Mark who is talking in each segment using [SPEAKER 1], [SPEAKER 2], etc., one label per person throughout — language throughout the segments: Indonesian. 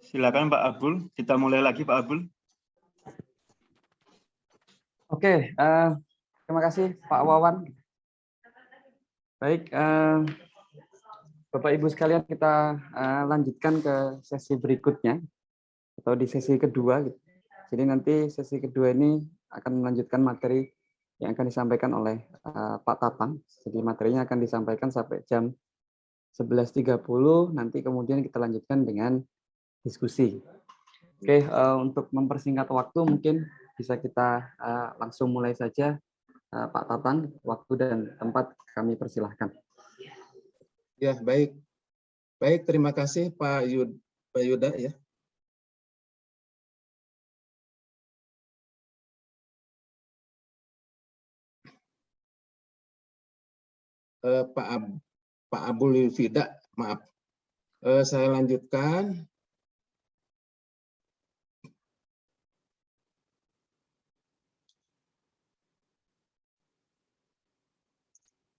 [SPEAKER 1] Silakan Pak Abul, kita mulai lagi Pak Abul.
[SPEAKER 2] Oke, terima kasih Pak Wawan. Baik, Bapak Ibu sekalian, kita lanjutkan ke sesi berikutnya atau di sesi kedua. Jadi nanti sesi kedua ini akan melanjutkan materi yang akan disampaikan oleh Pak Tatang. Jadi materinya akan disampaikan sampai jam 11.30. Nanti kemudian kita lanjutkan dengan diskusi. Oke, untuk mempersingkat waktu mungkin bisa kita langsung mulai saja. Pak Tatang, waktu dan tempat kami persilahkan.
[SPEAKER 3] Ya, baik. Baik, terima kasih Pak Yuda ya. Pak Abul Fida, maaf. Saya lanjutkan.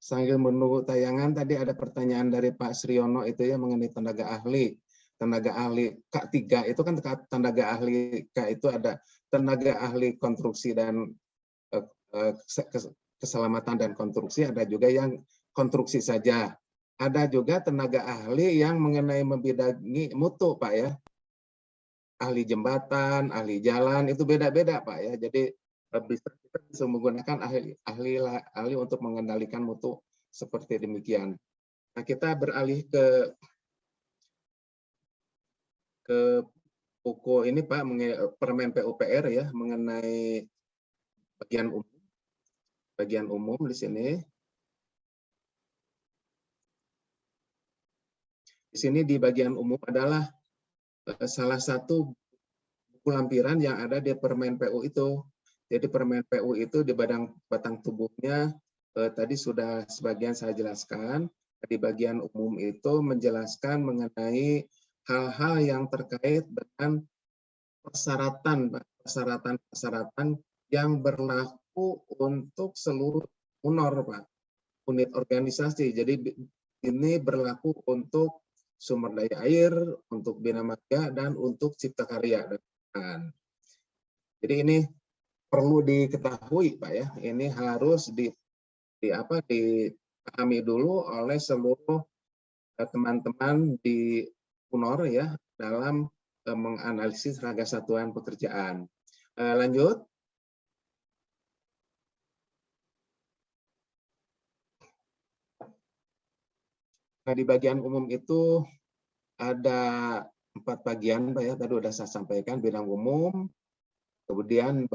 [SPEAKER 3] Sambil menunggu tayangan, tadi ada pertanyaan dari Pak Sriono itu ya mengenai tenaga ahli. Tenaga ahli K3 itu kan tenaga ahli K itu ada tenaga ahli konstruksi dan keselamatan dan konstruksi, ada juga yang konstruksi saja. Ada juga tenaga ahli yang mengenai membidangi mutu, Pak ya. Ahli jembatan, ahli jalan, itu beda-beda, Pak ya. Jadi kita bisa menggunakan ahli untuk mengendalikan mutu seperti demikian. Nah, kita beralih ke buku ini Pak, Permen PUPR ya, mengenai bagian umum di sini. Di sini di bagian umum adalah salah satu buku lampiran yang ada di Permen PU itu. Jadi Permen PU itu di batang tubuhnya tadi sudah sebagian saya jelaskan. Di bagian umum itu menjelaskan mengenai hal-hal yang terkait dengan persyaratan yang berlaku untuk seluruh UNOR, Pak, unit organisasi. Jadi ini berlaku untuk sumber daya air, untuk bina marga, dan untuk cipta karya. Jadi ini perlu diketahui, Pak ya. Ini harus dipahami dulu oleh seluruh teman-teman di UNOR ya dalam menganalisis harga satuan pekerjaan. Lanjut. Nah, di bagian umum itu ada 4 bagian, Pak ya. Tadi sudah saya sampaikan, bidang umum, kemudian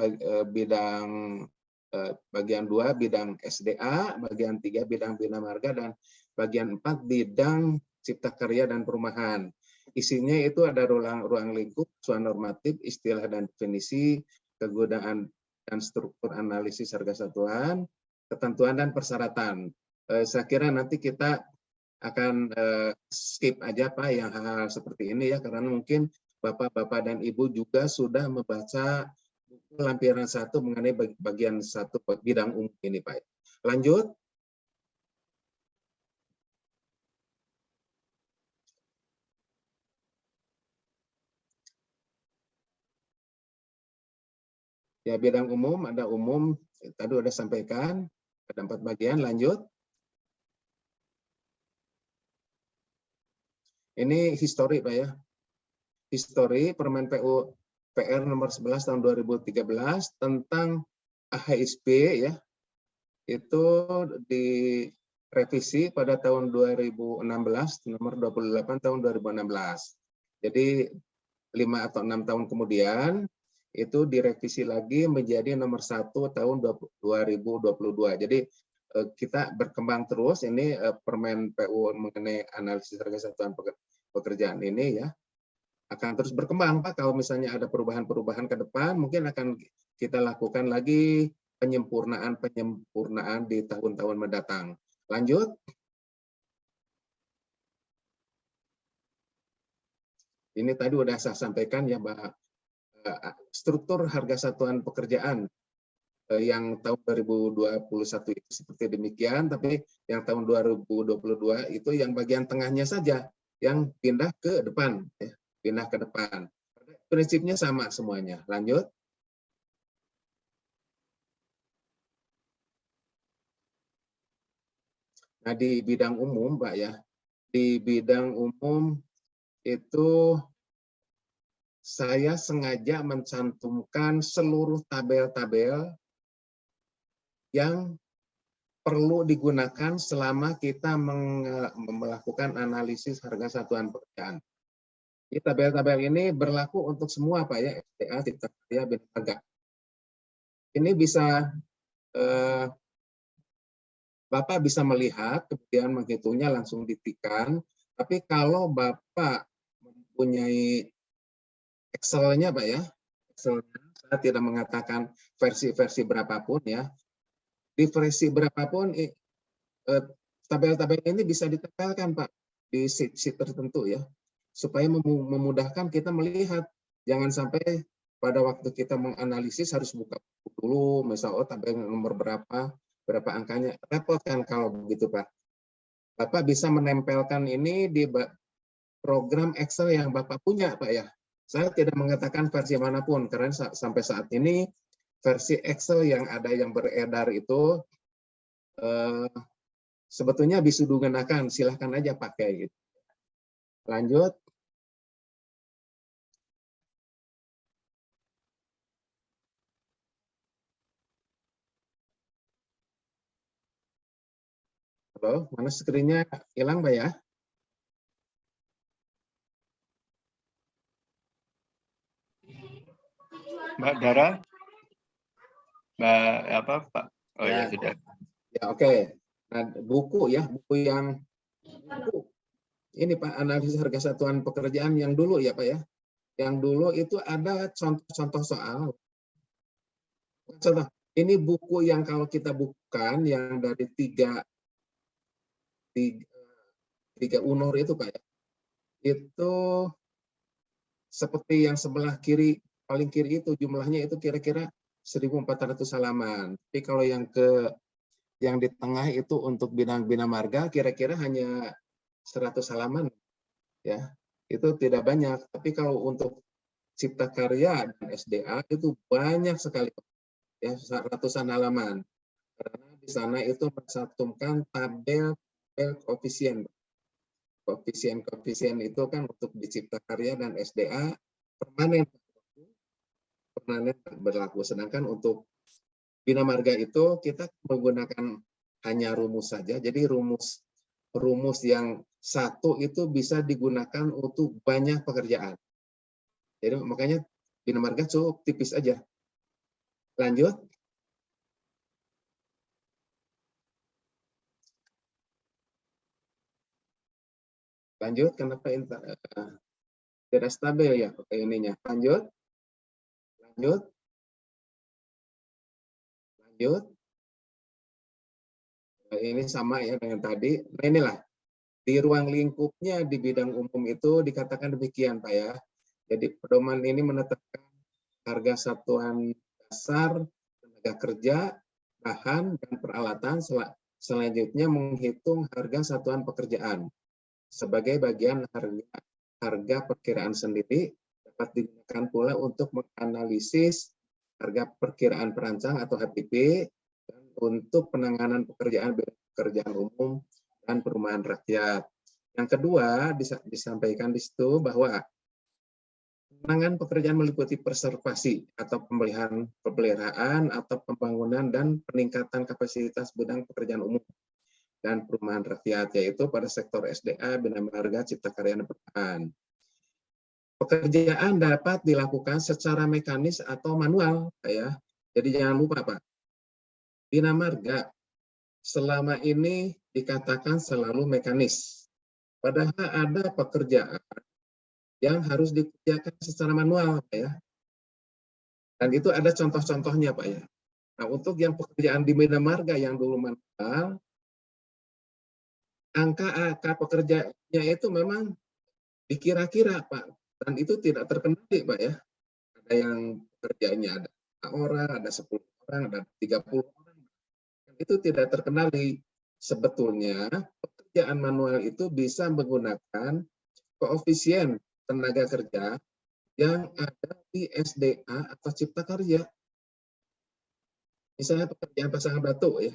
[SPEAKER 3] bagian 2 bidang SDA, bagian 3 bidang bina marga, dan bagian 4 bidang cipta karya dan perumahan. Isinya itu ada ruang lingkup, acuan normatif, istilah dan definisi, kegunaan dan struktur analisis harga satuan, ketentuan dan persyaratan. Saya kira nanti kita akan skip aja Pak yang hal-hal seperti ini ya, karena mungkin Bapak-bapak dan Ibu juga sudah membaca buku lampiran 1 mengenai bagian 1 bidang umum ini Pak. Lanjut. Ya, bidang umum, ada umum, tadi udah sampaikan, ada 4 bagian, lanjut. Ini histori Pak ya. Histori Permen PU PR nomor 11 tahun 2013 tentang AHSP ya. Itu direvisi pada tahun 2016, nomor 28 tahun 2016. Jadi 5 atau 6 tahun kemudian itu direvisi lagi menjadi nomor 1 tahun 2022. Jadi kita berkembang terus, ini Permen PU mengenai analisis harga satuan pekerjaan ini ya akan terus berkembang Pak. Kalau misalnya ada perubahan-perubahan ke depan, mungkin akan kita lakukan lagi penyempurnaan di tahun-tahun mendatang. Lanjut. Ini tadi udah saya sampaikan ya bahwa struktur harga satuan pekerjaan yang tahun 2021 itu seperti demikian, tapi yang tahun 2022 itu yang bagian tengahnya saja yang pindah ke depan, ya. pindah ke depan. Prinsipnya sama semuanya. Lanjut. Nah, di bidang umum, Pak ya, di bidang umum itu saya sengaja mencantumkan seluruh tabel-tabel yang perlu digunakan selama kita melakukan analisis harga satuan pekerjaan. Di tabel-tabel ini berlaku untuk semua, Pak ya, SDA, Cipta Karya, Bina Marga. Ini bisa Bapak bisa melihat, kemudian menghitungnya langsung ditikan. Tapi kalau Bapak mempunyai Excel-nya, Pak ya, Excel-nya, saya tidak mengatakan versi-versi berapapun ya. Di versi berapapun, tabel-tabel ini bisa ditempelkan, Pak, di sheet tertentu ya, supaya memudahkan kita melihat. Jangan sampai pada waktu kita menganalisis harus buka dulu, misal tabel nomor berapa angkanya. Repot kan kalau begitu, Pak. Bapak bisa menempelkan ini di program Excel yang Bapak punya, Pak ya. Saya tidak mengatakan versi manapun, karena sampai saat ini versi Excel yang ada yang beredar itu sebetulnya bisa digunakan, silahkan aja pakai. Gitu. Lanjut. Halo, mana screen-nya hilang, Pak ya?
[SPEAKER 1] Mbak Dara, Mbak apa Pak? Oh ya, sudah.
[SPEAKER 3] Ya oke. Nah, buku ini Pak, analisis harga satuan pekerjaan yang dulu ya Pak ya. Yang dulu itu ada contoh-contoh soal. Contoh, ini buku yang kalau kita bukan yang dari tiga UNOR itu Pak ya. Itu seperti yang sebelah kiri, paling kiri itu jumlahnya itu kira-kira 1.400 halaman. Tapi kalau yang di tengah itu untuk bina marga kira-kira hanya 100 halaman ya. Itu tidak banyak. Tapi kalau untuk Cipta Karya dan SDA itu banyak sekali ya, ratusan halaman. Karena di sana itu mencantumkan tabel koefisien. Koefisien itu kan untuk di Cipta Karya dan SDA permanen berlaku. Sedangkan untuk Bina Marga itu kita menggunakan hanya rumus saja. Jadi rumus yang satu itu bisa digunakan untuk banyak pekerjaan. Jadi makanya Bina Marga cukup tipis aja. Lanjut. Lanjut, kenapa tidak stabil ya ininya. Lanjut. Lanjut. Lanjut. Nah, ini sama ya dengan tadi. Nah inilah, di ruang lingkupnya di bidang umum itu dikatakan demikian Pak ya. Jadi pedoman ini menetapkan harga satuan dasar, tenaga kerja, bahan, dan peralatan, selanjutnya menghitung harga satuan pekerjaan. Sebagai bagian harga perkiraan sendiri, dapat digunakan pula untuk menganalisis harga perkiraan perancang atau HPP, dan untuk penanganan pekerjaan umum dan perumahan rakyat. Yang kedua, disampaikan di situ bahwa penanganan pekerjaan meliputi preservasi atau pemeliharaan atau pembangunan dan peningkatan kapasitas bidang pekerjaan umum dan perumahan rakyat, yaitu pada sektor SDA, Bina Marga, Cipta Karya, dan Perumahan. Pekerjaan dapat dilakukan secara mekanis atau manual, ya. Jadi jangan lupa Pak, Bina Marga selama ini dikatakan selalu mekanis. Padahal ada pekerjaan yang harus dikerjakan secara manual, Pak ya. Dan itu ada contoh-contohnya, Pak ya. Nah, untuk yang pekerjaan di Bina Marga yang dulu manual, angka pekerjaannya itu memang dikira-kira, Pak. Dan itu tidak terkendali, Pak ya. Ada yang pekerjaannya ada 5 orang, ada 10 orang, ada 30 orang. Itu tidak terkendali. Sebetulnya pekerjaan manual itu bisa menggunakan koefisien tenaga kerja yang ada di SDA atau Cipta Karya. Misalnya pekerjaan pasangan batu ya,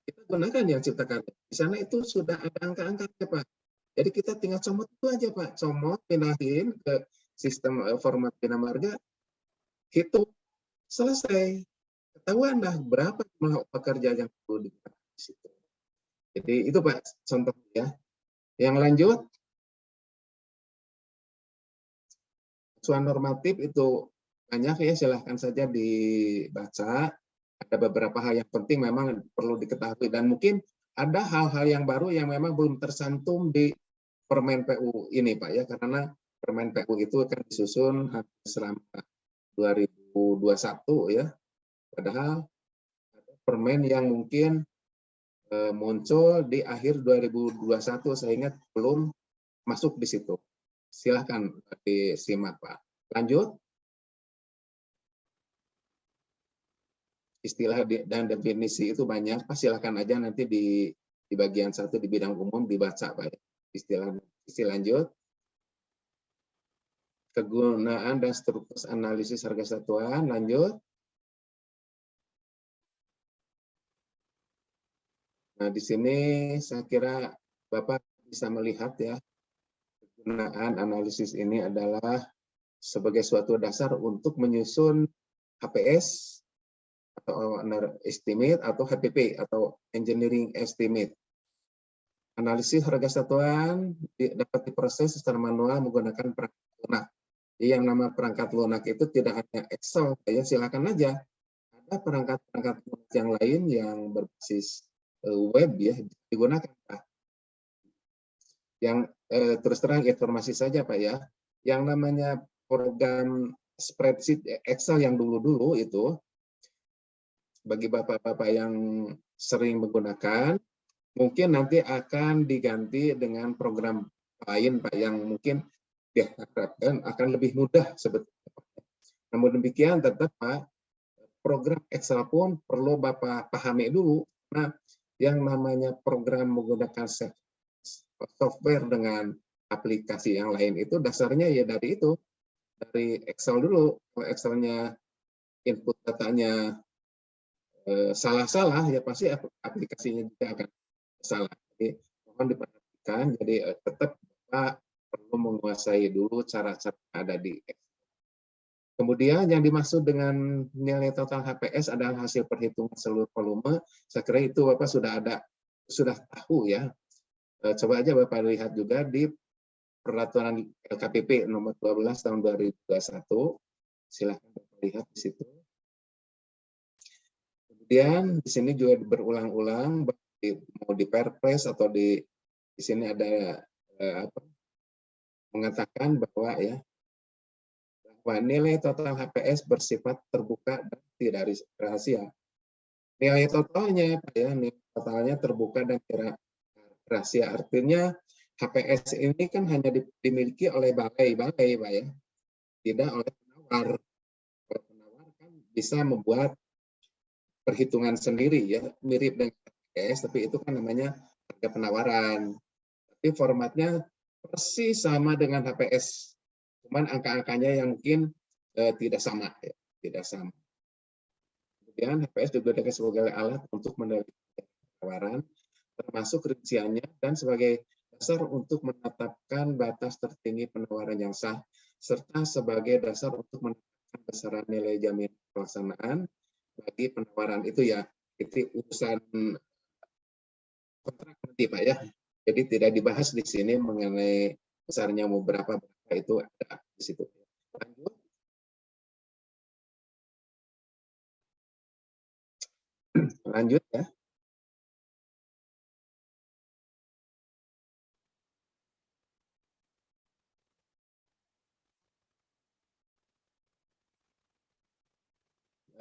[SPEAKER 3] kita gunakan yang Cipta Karya. Di sana itu sudah ada angka-angkanya Pak. Jadi kita tinggal comot itu aja Pak, comot, pindahin ke sistem format Bina Marga, hitung, selesai. Ketahuan dah berapa jumlah pekerja yang perlu di situ. Jadi itu Pak contohnya. Yang lanjut, acuan normatif itu banyak ya, silahkan saja dibaca. Ada beberapa hal yang penting memang perlu diketahui dan mungkin ada hal-hal yang baru yang memang belum tersantum di Permen PU ini Pak ya, karena Permen PU itu akan disusun selama 2021 ya. Padahal ada permen yang mungkin muncul di akhir 2021 sehingga belum masuk di situ. Silahkan disimak Pak. Lanjut. Istilah dan definisi itu banyak, Pak. Silakan aja nanti di bagian 1 di bidang umum dibaca Pak. Istilah lanjut. Kegunaan dan struktur analisis harga satuan, lanjut. Nah, di sini saya kira Bapak bisa melihat ya, kegunaan analisis ini adalah sebagai suatu dasar untuk menyusun HPS atau estimate atau HPP atau engineering estimate. Analisis harga satuan dapat diproses secara manual menggunakan perangkat lunak. Yang nama perangkat lunak itu tidak hanya Excel, ya silakan aja. Ada perangkat-perangkat lunak yang lain yang berbasis web ya digunakan. Yang terus terang informasi saja Pak ya, yang namanya program spreadsheet Excel yang dulu-dulu itu, bagi bapak-bapak yang sering menggunakan, mungkin nanti akan diganti dengan program lain Pak yang mungkin diharapkan akan lebih mudah sebetulnya. Namun demikian tetap Pak, program Excel pun perlu Bapak pahami dulu. Nah, yang namanya program menggunakan software dengan aplikasi yang lain itu dasarnya ya dari itu, dari Excel dulu. Kalau Excelnya input datanya salah-salah ya pasti aplikasinya juga akan salah. Jadi mohon diperhatikan. Jadi tetap Bapak perlu menguasai dulu cara-cara ada di Excel. Kemudian yang dimaksud dengan nilai total HPS adalah hasil perhitungan seluruh volume. Saya kira itu Bapak sudah tahu ya. Coba aja Bapak lihat juga di peraturan LKPP nomor 12 tahun 2021. Silahkan Bapak lihat di situ. Kemudian di sini juga berulang-ulang, mau di Perpres atau di sini ada mengatakan bahwa ya bahwa nilai total HPS bersifat terbuka dan tidak rahasia. Nilai totalnya Pak ya, nilai totalnya terbuka dan tidak rahasia. Artinya HPS ini kan hanya dimiliki oleh balai-balai Pak ya, tidak oleh penawar. Penawar kan bisa membuat perhitungan sendiri ya, mirip dengan HPS, tapi itu kan namanya harga penawaran. Tapi formatnya persis sama dengan HPS, cuman angka-angkanya yang mungkin tidak sama, ya, tidak sama. Kemudian HPS juga digunakan sebagai alat untuk meneliti penawaran, termasuk rinciannya dan sebagai dasar untuk menetapkan batas tertinggi penawaran yang sah, serta sebagai dasar untuk menetapkan besaran nilai jaminan pelaksanaan bagi penawaran itu ya. Itu urusan kontrak nanti Pak ya. Jadi tidak dibahas di sini mengenai besarnya mau berapa itu ada di situ. Lanjut. Lanjut ya.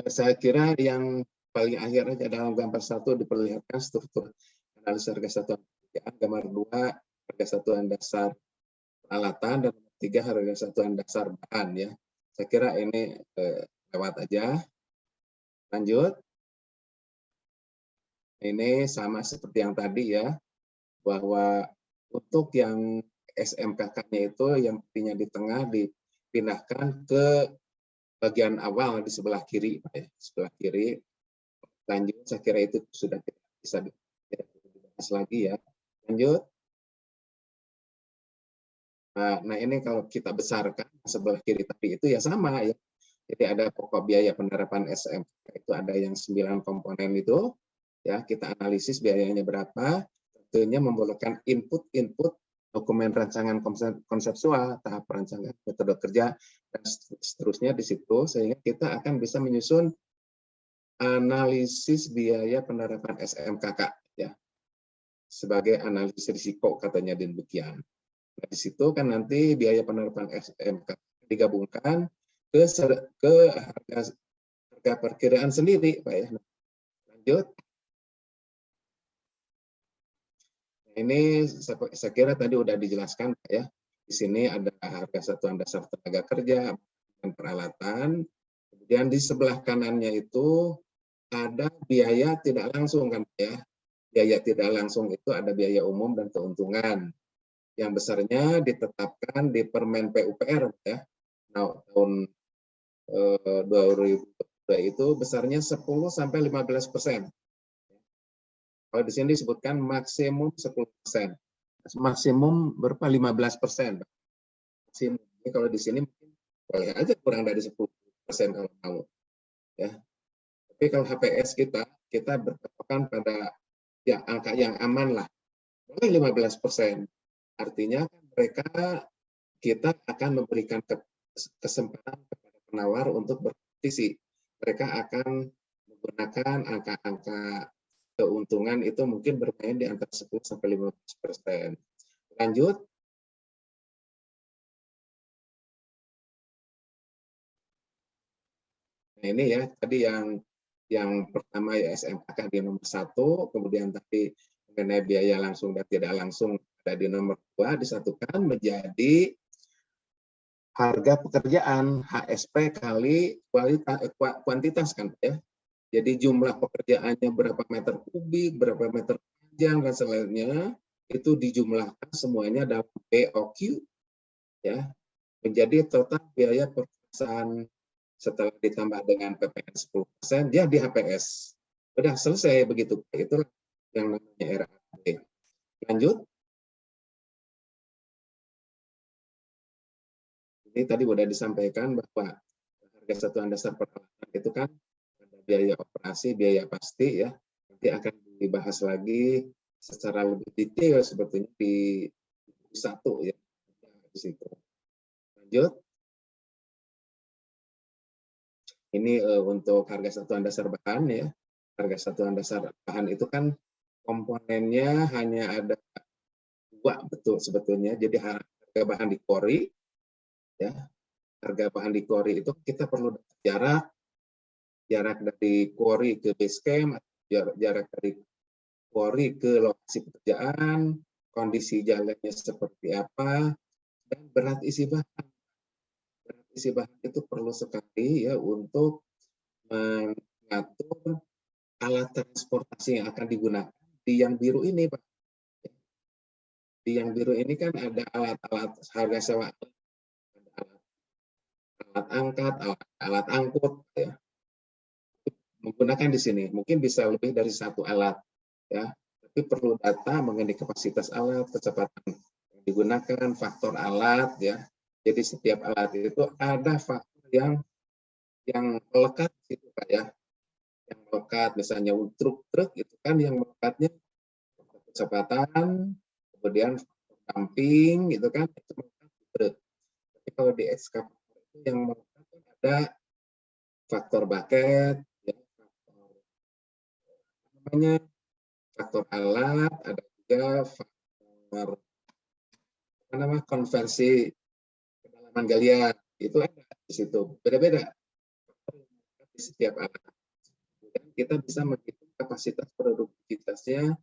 [SPEAKER 3] Saya kira yang paling akhir aja dalam gambar 1 diperlihatkan struktur analisa harga satuan pekerjaan, gambar 2 harga satuan dasar peralatan, dan 3 harga satuan dasar bahan ya. Saya kira ini lewat aja. Lanjut. Ini sama seperti yang tadi ya, bahwa untuk yang SMKK-nya itu yang tadinya di tengah dipindahkan ke bagian awal di sebelah kiri, Pak ya, sebelah kiri. Lanjut, saya kira itu sudah tidak bisa dibahas lagi ya. Lanjut. Nah ini kalau kita besarkan sebelah kiri tadi itu ya sama ya. Jadi ada pokok biaya penerapan SMK itu ada yang 9 komponen itu. Ya, kita analisis biayanya berapa. Tentunya membutuhkan input dokumen rancangan konseptual, tahap perancangan, metode kerja, dan seterusnya di situ, sehingga kita akan bisa menyusun analisis biaya penerapan SMKK ya, sebagai analisis risiko katanya demikian. Nah, di situ kan nanti biaya penerapan SMKK digabungkan ke harga perkiraan sendiri, Pak ya. Lanjut. Ini saya kira tadi sudah dijelaskan, Pak ya. Di sini ada harga satuan dasar tenaga kerja dan peralatan. Kemudian di sebelah kanannya itu ada biaya tidak langsung kan, Pak ya. Biaya tidak langsung itu ada biaya umum dan keuntungan. Yang besarnya ditetapkan di Permen PUPR ya. Nah, tahun 2002 itu besarnya 10-15%. Kalau di sini disebutkan maksimum 10%. Maksimum berapa? 15%. Maksimum. Ini kalau di sini mungkin boleh aja kurang dari 10% kalau mau. Ya. Tapi kalau HPS kita berpatokan pada ya angka yang aman lah. Boleh 15%. Artinya kita akan memberikan kesempatan kepada penawar untuk berkompetisi. Mereka akan menggunakan angka-angka keuntungan itu mungkin bermain di antara 10-15%. Lanjut. Nah ini ya tadi yang pertama ya SMKK di nomor 1, kemudian tadi mengenai biaya langsung dan tidak langsung ada di nomor 2 disatukan menjadi harga pekerjaan HSP kali kuantitas kan ya. Jadi jumlah pekerjaannya berapa meter kubik, berapa meter panjang dan selainnya itu dijumlahkan semuanya dalam POQ ya menjadi total biaya perkosaan setelah ditambah dengan PPN 10% dia di HPS. Sudah selesai begitu. Itu yang namanya RAP. Lanjut. Ini tadi sudah disampaikan bahwa harga satuan dasar peralatan itu kan biaya operasi, biaya pasti ya, nanti akan dibahas lagi secara lebih detail sebetulnya di 1 ya di situ. Lanjut. Ini untuk harga satuan dasar bahan ya. Harga satuan dasar bahan itu kan komponennya hanya ada 2 betul sebetulnya. Jadi harga bahan di kori ya. Harga bahan di kori itu kita perlu jarak dari quarry ke base camp, jarak dari quarry ke lokasi pekerjaan, kondisi jalannya seperti apa, dan berat isi bahan. Berat isi bahan itu perlu sekali ya untuk mengatur alat transportasi yang akan digunakan. Di yang biru ini, Pak. Di yang biru ini kan ada alat-alat harga sewa, alat angkat, alat angkut, ya. Menggunakan di sini mungkin bisa lebih dari 1 alat ya, tapi perlu data mengenai kapasitas alat, kecepatan yang digunakan, faktor alat ya. Jadi setiap alat itu ada faktor yang melekat gitu Pak ya. Yang melekat misalnya truk itu kan yang melekatnya kecepatan, kemudian damping gitu kan itu melekat truk. Tapi kalau di ekskavator itu yang melekat ada faktor bucket faktor alat, ada juga faktor konversi kedalaman galian, itu ada di situ, beda-beda di setiap alat. Dan kita bisa menghitung kapasitas produktivitasnya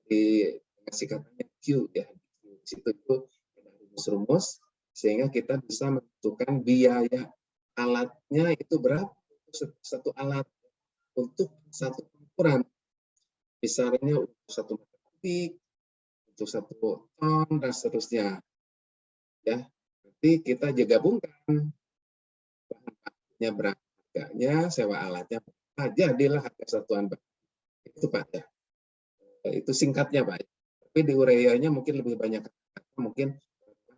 [SPEAKER 3] dikasih katanya Q ya, di situ itu ada rumus-rumus sehingga kita bisa menentukan biaya alatnya itu berapa satu alat untuk satu ukuran. Misalnya untuk 1 meter kubik, untuk 1 ton, dan seterusnya. ya. Nanti kita juga gabungkan bahan bakunya berapa, harganya, sewa alatnya, jadilah harga satuan bahan. Itu Pak ya. Itu singkatnya Pak. Tapi di ureanya mungkin lebih banyak. Mungkin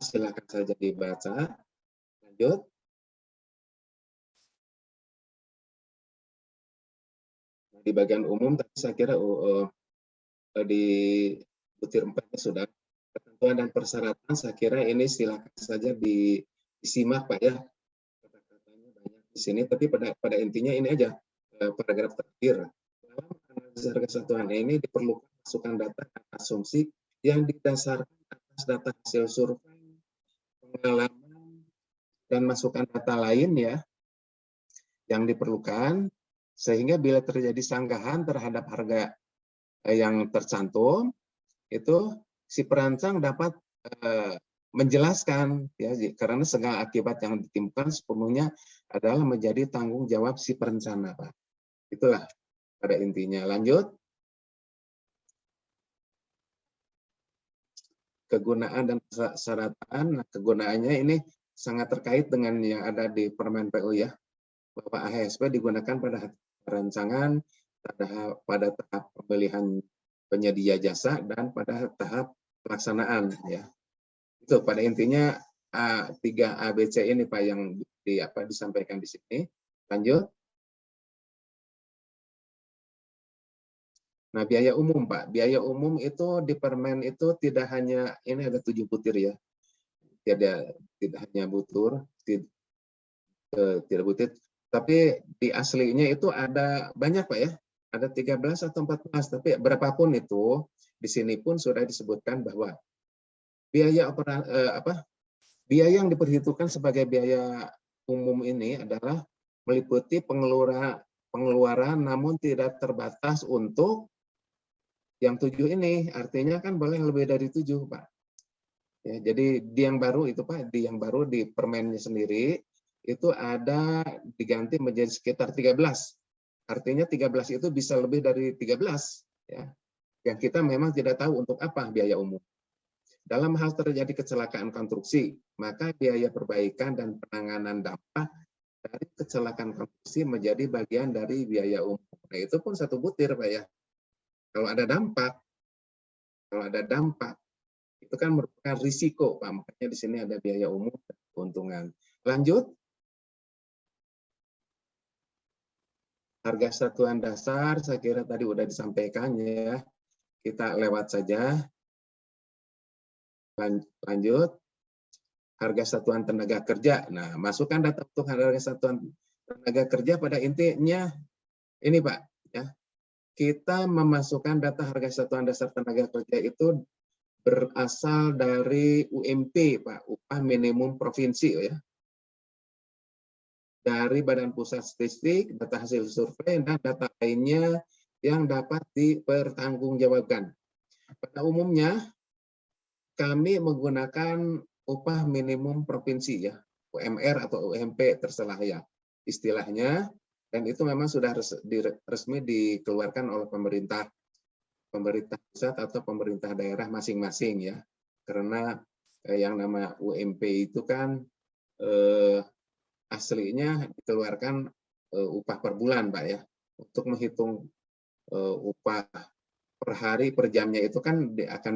[SPEAKER 3] silakan saja dibaca. Lanjut. Di bagian umum tadi saya kira di butir 4 sudah ketentuan dan persyaratan, saya kira ini silakan saja disimak Pak ya. Kata-katanya banyak di sini, tapi pada intinya ini aja paragraf terakhir. Dalam analisis harga satuan ini diperlukan masukan data dan asumsi yang didasarkan atas data hasil survei, pengalaman, dan masukan data lain ya yang diperlukan, sehingga bila terjadi sanggahan terhadap harga yang tercantum, itu si perancang dapat menjelaskan ya, karena segala akibat yang ditimbulkan sepenuhnya adalah menjadi tanggung jawab si perencana Pak. Itulah pada intinya. Lanjut. Kegunaan dan persyaratan. Nah, kegunaannya ini sangat terkait dengan yang ada di Permen PU ya, bahwa AHSP digunakan pada perancangan, pada tahap pemilihan penyedia jasa, dan pada tahap pelaksanaan ya. Itu pada intinya 3 ABC ini Pak yang disampaikan di sini. Lanjut. Nah, biaya umum Pak. Biaya umum itu di Permen itu tidak hanya, ini ada 7 butir ya. Tidak hanya butir, tidak butir, tapi di aslinya itu ada banyak Pak ya. Ada 13 atau 14, tapi berapapun itu, di sini pun sudah disebutkan bahwa biaya biaya yang diperhitungkan sebagai biaya umum ini adalah meliputi pengeluaran namun tidak terbatas untuk yang 7 ini. Artinya kan boleh lebih dari 7 Pak. Ya, jadi di yang baru itu Pak, di yang baru di Permennya sendiri itu ada diganti menjadi sekitar 13. Artinya 13 itu bisa lebih dari 13 ya. Yang kita memang tidak tahu untuk apa biaya umum. Dalam hal terjadi kecelakaan konstruksi, maka biaya perbaikan dan penanganan dampak dari kecelakaan konstruksi menjadi bagian dari biaya umum. Nah, itu pun satu butir Pak ya. Kalau ada dampak, itu kan merupakan risiko Pak. Makanya di sini ada biaya umum dan keuntungan. Lanjut. Harga satuan dasar, saya kira tadi sudah disampaikan ya. Kita lewat saja. Lanjut. Harga satuan tenaga kerja. Nah, masukkan data untuk harga satuan tenaga kerja pada intinya ini Pak. Ya. Kita memasukkan data harga satuan dasar tenaga kerja itu berasal dari UMP Pak, upah minimum provinsi ya. Dari Badan Pusat Statistik, data hasil survei, dan data lainnya yang dapat dipertanggungjawabkan. Pada umumnya, kami menggunakan upah minimum provinsi ya, UMR atau UMP terserah ya istilahnya, dan itu memang sudah resmi dikeluarkan oleh pemerintah pusat atau pemerintah daerah masing-masing ya. Karena yang nama UMP itu kan aslinya dikeluarkan upah per bulan Pak ya. Untuk menghitung upah per hari per jamnya itu kan akan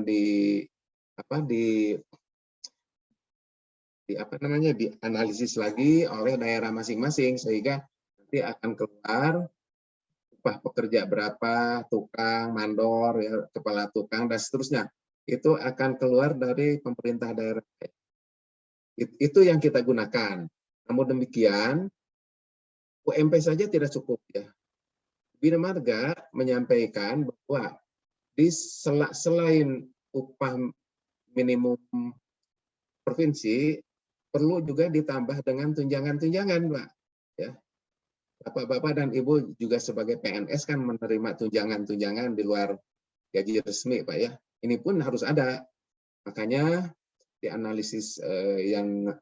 [SPEAKER 3] dianalisis lagi oleh daerah masing-masing, sehingga nanti akan keluar upah pekerja berapa, tukang, mandor, ya, kepala tukang, dan seterusnya. Itu akan keluar dari pemerintah daerah. Itu yang kita gunakan. Namun demikian, UMP saja tidak cukup ya. Bina Marga menyampaikan bahwa selain upah minimum provinsi, perlu juga ditambah dengan tunjangan-tunjangan, Pak. Ya. Bapak-bapak dan Ibu juga sebagai PNS kan menerima tunjangan-tunjangan di luar gaji resmi, Pak ya. Ini pun harus ada. Makanya di analisis yang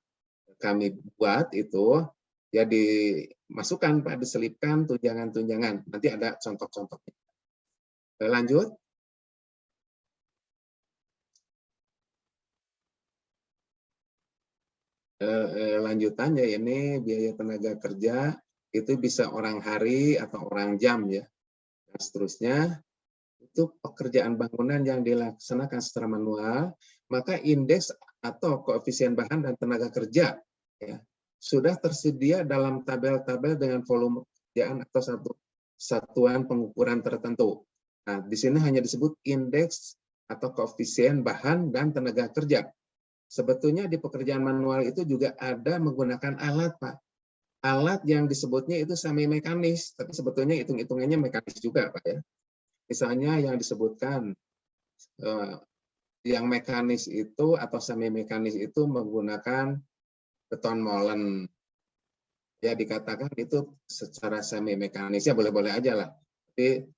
[SPEAKER 3] kami buat itu ya dimasukkan Pak, diselipkan tunjangan-tunjangan. Nanti ada contoh-contohnya. Lanjut. lanjutannya ini biaya tenaga kerja itu bisa orang hari atau orang jam ya. Dan seterusnya itu pekerjaan bangunan yang dilaksanakan secara manual, maka indeks atau koefisien bahan dan tenaga kerja ya, sudah tersedia dalam tabel-tabel dengan volume pekerjaan atau satu satuan pengukuran tertentu. Nah, di sini hanya disebut indeks atau koefisien bahan dan tenaga kerja. Sebetulnya di pekerjaan manual itu juga ada menggunakan alat, Pak. Alat yang disebutnya itu semi mekanis, tapi sebetulnya hitung-hitungannya mekanis juga, Pak ya. Misalnya yang disebutkan yang mekanis itu atau semi mekanis itu menggunakan beton molen. Ya dikatakan itu secara semi mekanis ya boleh-boleh aja lah. Tapi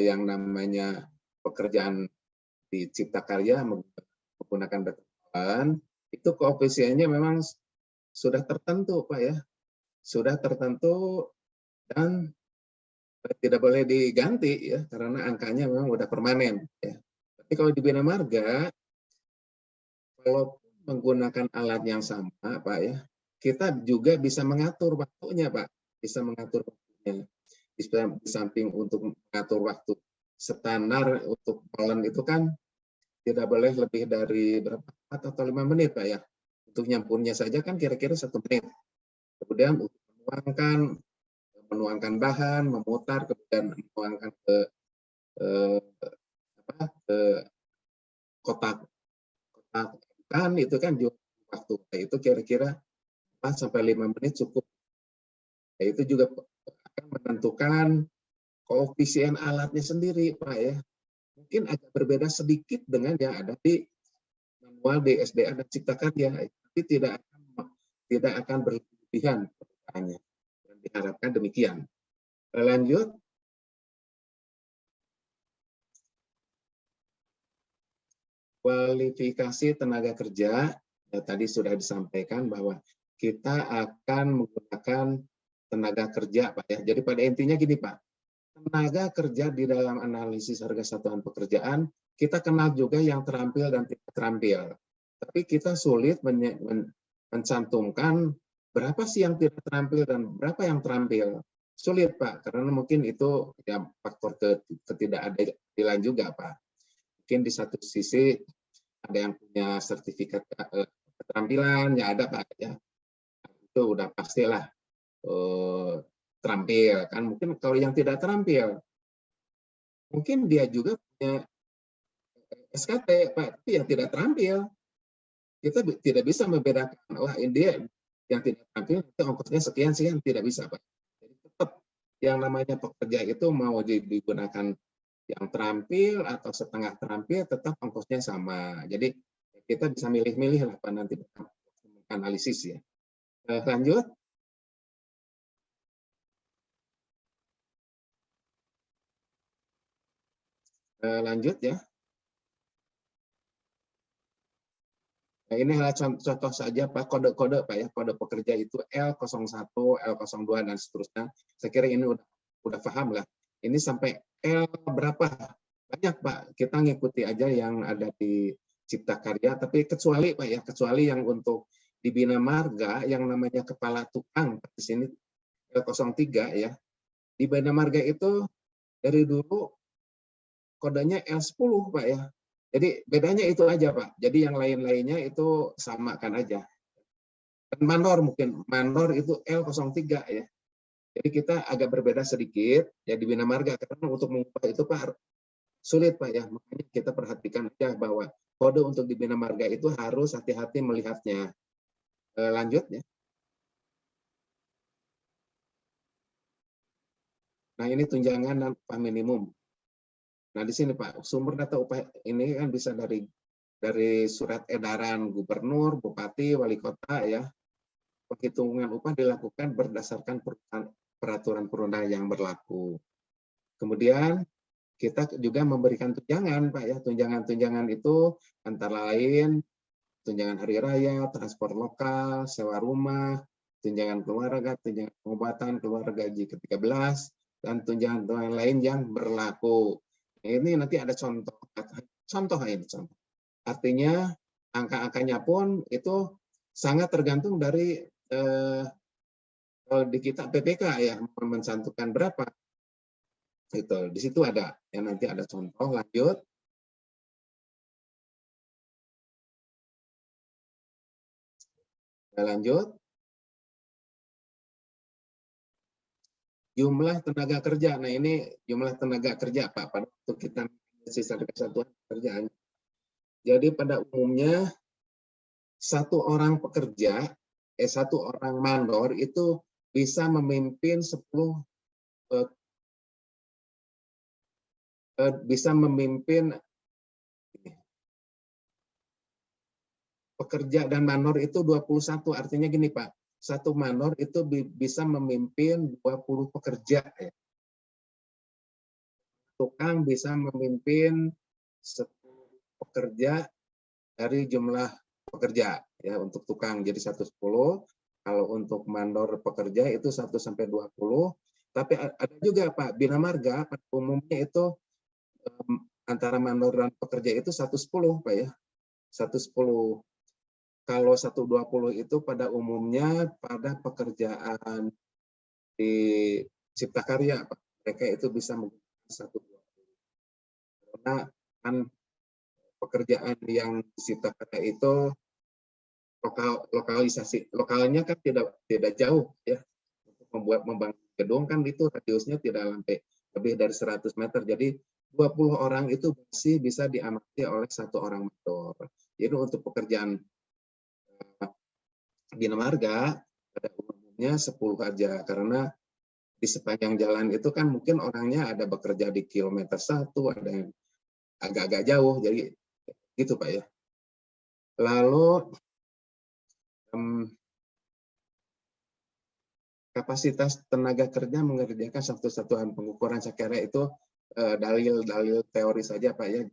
[SPEAKER 3] yang namanya pekerjaan di Cipta Karya menggunakan beton molen itu koefisiennya memang sudah tertentu, Pak ya. Sudah tertentu dan tidak boleh diganti ya karena angkanya memang udah permanen ya. Tapi kalau di Bina Marga kalau menggunakan alat yang sama Pak ya, kita juga bisa mengatur waktunya Pak, bisa mengatur waktunya. Di samping untuk mengatur waktu standar untuk molen itu kan tidak boleh lebih dari berapa 4 atau 5 menit Pak ya. Untuk nyampurnya saja kan kira-kira 1 menit. Kemudian untuk menuangkan bahan, memutar, kemudian menuangkan ke kotak kan itu kan juga waktu. Nah, itu kira-kira 4 sampai 5 menit cukup. Nah, itu juga akan menentukan koefisien alatnya sendiri, Pak ya. Mungkin agak berbeda sedikit dengan yang ada di manual BSDA dan Cipta Karya, tapi tidak akan berlebihan perbedaannya. Dan diharapkan demikian. Lanjut. Kualifikasi tenaga kerja, ya, tadi sudah disampaikan bahwa kita akan menggunakan tenaga kerja, Pak ya. Jadi pada intinya gini, Pak. Tenaga kerja di dalam analisis harga satuan pekerjaan, kita kenal juga yang terampil dan tidak terampil. Tapi kita sulit mencantumkan berapa sih yang tidak terampil dan berapa yang terampil. Sulit, Pak, karena mungkin itu ya faktor ketidakadilan juga, Pak. Mungkin di satu sisi ada yang punya sertifikat keterampilan, ya ada Pak ya. Itu udah pastilah terampil kan. Mungkin kalau yang tidak terampil, mungkin dia juga punya SKT Pak, tapi yang tidak terampil. Kita tidak bisa membedakan, wah ini dia yang tidak terampil itu ongkosnya sekian, tidak bisa Pak. Jadi tetap yang namanya pekerja itu mau digunakan yang terampil atau setengah terampil tetap ongkosnya sama. Jadi kita bisa milih-milih lah Pak nanti analisis ya. Lanjut. Lanjut ya. Nah, ini adalah contoh saja Pak, kode-kode Pak ya, kode pekerja itu L01, L02 dan seterusnya. Saya kira ini udah paham lah. Ini sampai L berapa? Banyak Pak, kita ngikuti aja yang ada di Cipta Karya, tapi kecuali Pak ya, kecuali yang untuk di Bina Marga yang namanya kepala tukang di sini L03 ya. Di Bina Marga itu dari dulu kodenya L10 Pak ya. Jadi bedanya itu aja Pak. Jadi yang lain-lainnya itu samakan aja. Dan mandor mungkin, mandor itu L03 ya. Jadi kita agak berbeda sedikit ya di Bina Marga karena untuk mengubah itu Pak sulit Pak ya. Makanya kita perhatikan aja bahwa kode untuk di Bina Marga itu harus hati-hati melihatnya. Lanjut ya. Nah ini tunjangan dan upah minimum. Nah di sini Pak sumber data upah ini kan bisa dari surat edaran gubernur, bupati, wali kota ya. Penghitungan upah dilakukan berdasarkan peraturan perundang yang berlaku. Kemudian kita juga memberikan tunjangan Pak ya. Tunjangan-tunjangan itu antara lain tunjangan hari raya, transport lokal, sewa rumah, tunjangan keluarga, tunjangan pengobatan, keluarga gaji ke-13, dan tunjangan lain yang berlaku. Ini nanti ada contoh ini contoh. Artinya angka-angkanya pun itu sangat tergantung dari kalau di kita PPK ya mencantumkan berapa. Itu di situ ada ya, nanti ada contoh. Lanjut. Lanjut. Jumlah tenaga kerja. Nah, ini jumlah tenaga kerja Pak pada waktu kita sisa kesatuan pekerjaan. Jadi pada umumnya satu orang pekerja, satu orang mandor itu bisa memimpin 10 bisa memimpin pekerja dan mandor itu 21. Artinya gini Pak, satu mandor itu bisa memimpin 20 pekerja. Ya. Tukang bisa memimpin 10 pekerja dari jumlah pekerja ya untuk tukang jadi 110. Kalau untuk mandor pekerja itu 1 sampai 20. Tapi ada juga Pak bina marga pada umumnya itu antara mandor dan pekerja itu 110 Pak ya. 110. Kalau 120 itu pada umumnya pada pekerjaan di Cipta Karya Pak. Mereka itu bisa menggunakan 120. Karena kan pekerjaan yang di Cipta Karya itu lokalnya kan tidak jauh ya. Untuk membangun gedung kan itu radiusnya tidak sampai lebih dari 100 meter. Jadi 20 orang itu masih bisa diamati oleh satu orang mandor. Jadi untuk pekerjaan bina marga pada umumnya 10 aja karena di sepanjang jalan itu kan mungkin orangnya ada bekerja di kilometer 1, ada yang agak-agak jauh, jadi gitu Pak ya. Lalu kapasitas tenaga kerja mengerjakan satu satuan pengukuran saya kira itu dalil-dalil teori saja Pak ya.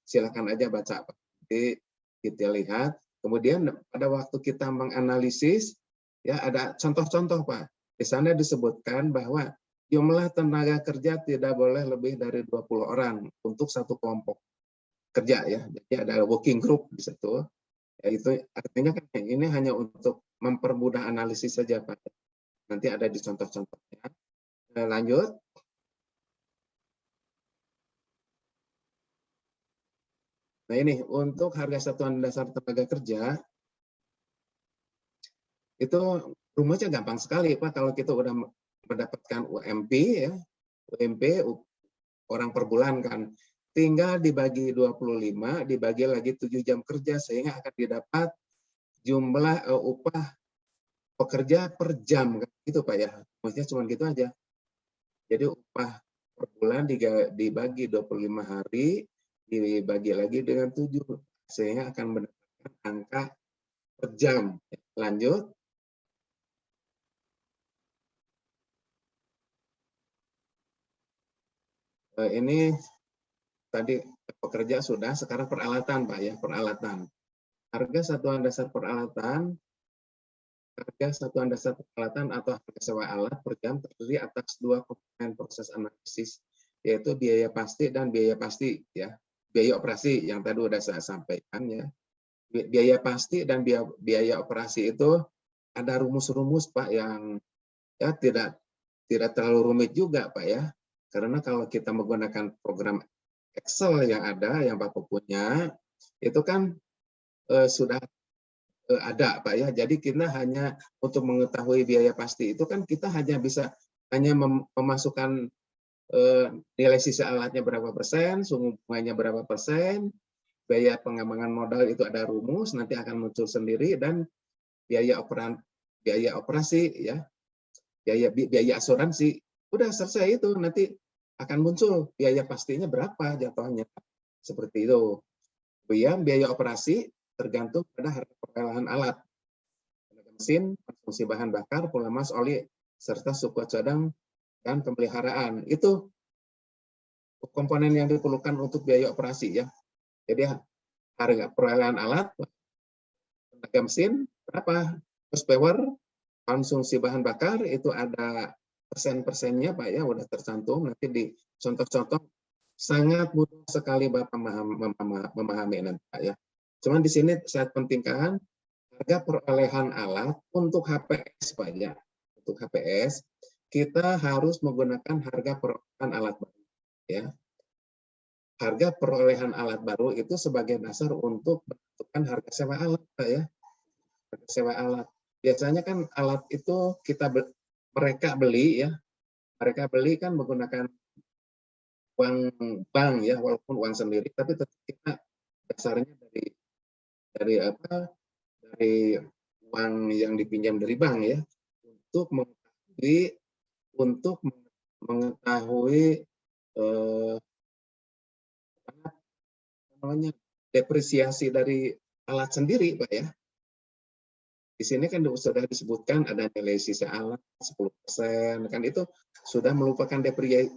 [SPEAKER 3] Silakan aja baca Pak. Jadi kita lihat. Kemudian pada waktu kita menganalisis ya ada contoh-contoh Pak. Di sana disebutkan bahwa jumlah tenaga kerja tidak boleh lebih dari 20 orang untuk satu kelompok kerja ya. Jadi ada working group di situ. Ya, itu artinya kan ini hanya untuk mempermudah analisis saja Pak. Nanti ada di contoh-contohnya. Lanjut. Nah ini untuk harga satuan dasar tenaga kerja itu rumusnya gampang sekali Pak kalau kita udah mendapatkan UMP ya. UMP orang per bulan kan. Tinggal dibagi 25, dibagi lagi 7 jam kerja sehingga akan didapat jumlah upah pekerja per jam kan gitu Pak ya. Maksudnya cuma gitu aja. Jadi upah per bulan dibagi 25 hari dibagi lagi dengan 7 sehingga akan mendapatkan angka per jam. Lanjut. Ini tadi pekerja sudah, sekarang peralatan Pak ya, peralatan. Harga satuan dasar peralatan atau harga sewa alat per jam terdiri atas 2 komponen proses analisis, yaitu biaya pasti dan biaya pasti ya. Biaya operasi yang tadi sudah saya sampaikan ya. Biaya pasti dan biaya operasi itu ada rumus-rumus Pak yang ya tidak terlalu rumit juga Pak ya. Karena kalau kita menggunakan program Excel yang ada, yang Bapak punya, itu kan sudah ada Pak ya. Jadi kita hanya untuk mengetahui biaya pasti itu kan kita hanya bisa memasukkan nilai sisa alatnya berapa persen, suku bunganya berapa persen, biaya pengembangan modal itu ada rumus, nanti akan muncul sendiri, dan biaya operasi ya, biaya asuransi. Udah selesai itu, nanti akan muncul biaya pastinya berapa jatuhnya. Seperti itu. Biaya operasi tergantung pada harga perolehan alat, tenaga mesin, konsumsi bahan bakar, pula mas, oli, serta suku cadang dan pemeliharaan. Itu komponen yang diperlukan untuk biaya operasi ya. Jadi harga perolehan alat, tenaga mesin berapa, horsepower, konsumsi bahan bakar itu ada persen-persennya Pak ya, udah tercantum nanti di contoh-contoh. Sangat mudah sekali Bapak memahami nanti Pak ya. Cuman di sini saya pentingkan harga perolehan alat untuk HPS Pak ya. Untuk HPS kita harus menggunakan harga perolehan alat baru ya. Harga perolehan alat baru itu sebagai dasar untuk menentukan harga sewa alat Pak ya. Harga sewa alat. Biasanya kan alat itu mereka beli ya. Mereka beli kan menggunakan uang bank ya, walaupun uang sendiri, tapi tetap kita dasarnya dari apa? Dari uang yang dipinjam dari bank ya, untuk mengetahui apa namanya, depresiasi dari alat sendiri Pak ya. Di sini kan sudah disebutkan ada nilai sisa alat 10%, kan itu sudah merupakan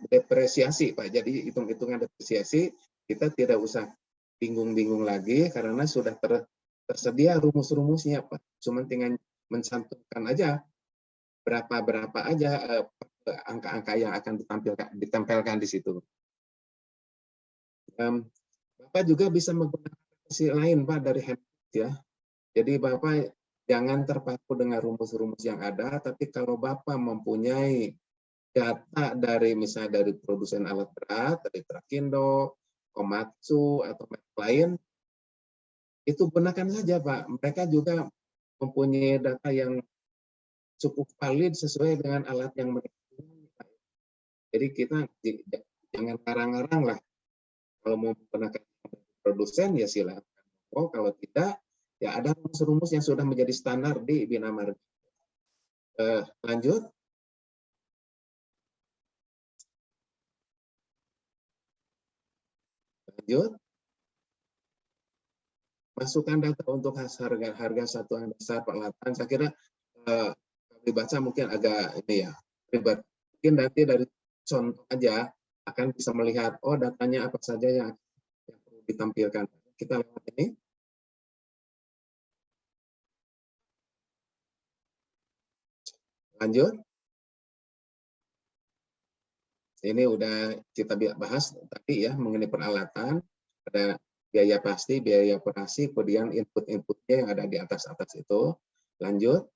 [SPEAKER 3] depresiasi Pak. Jadi hitung-hitungan depresiasi kita tidak usah bingung-bingung lagi karena sudah tersedia rumus-rumusnya Pak. Cuma tinggal mencantumkan aja berapa aja angka-angka yang akan ditempelkan di situ. Bapak juga bisa menggunakan aplikasi lain Pak dari handphone ya. Jadi Bapak jangan terpaku dengan rumus-rumus yang ada, tapi kalau Bapak mempunyai data dari misalnya dari produsen alat berat, dari Trakindo, Komatsu, atau lain, itu gunakan saja Pak. Mereka juga mempunyai data yang cukup valid sesuai dengan alat yang mereka punya. Jadi kita jangan ngarang-ngarang lah. Kalau mau menggunakan produsen ya silakan. Oh kalau tidak, ya ada rumus-rumus yang sudah menjadi standar di Bina Marga. Lanjut. Masukkan data untuk harga satuan dasar peralatan. Saya kira dibaca mungkin agak ini ya ribet. Mungkin nanti dari contoh aja akan bisa melihat oh datanya apa saja yang perlu ditampilkan. Kita lihat ini. Lanjut. Ini udah kita bahas tadi ya mengenai peralatan, ada biaya pasti, biaya operasi, kemudian input-inputnya yang ada di atas-atas itu. Lanjut.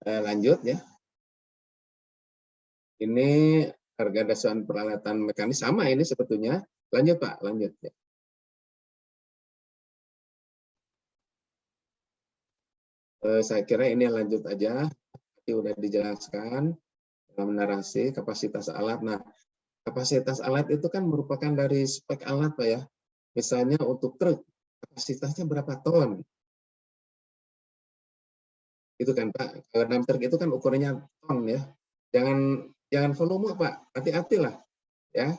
[SPEAKER 3] Lanjut ya. Ini harga dasar peralatan mekanis sama ini sebetulnya. Lanjut Pak, lanjut ya. Saya kira ini lanjut aja. Tadi udah dijelaskan dalam narasi kapasitas alat. Nah, kapasitas alat itu kan merupakan dari spek alat Pak ya. Misalnya untuk truk, kapasitasnya berapa ton? Itu kan Pak. Kalau dalam truk itu kan ukurannya ton ya. Jangan volume Pak, hati-hati lah ya.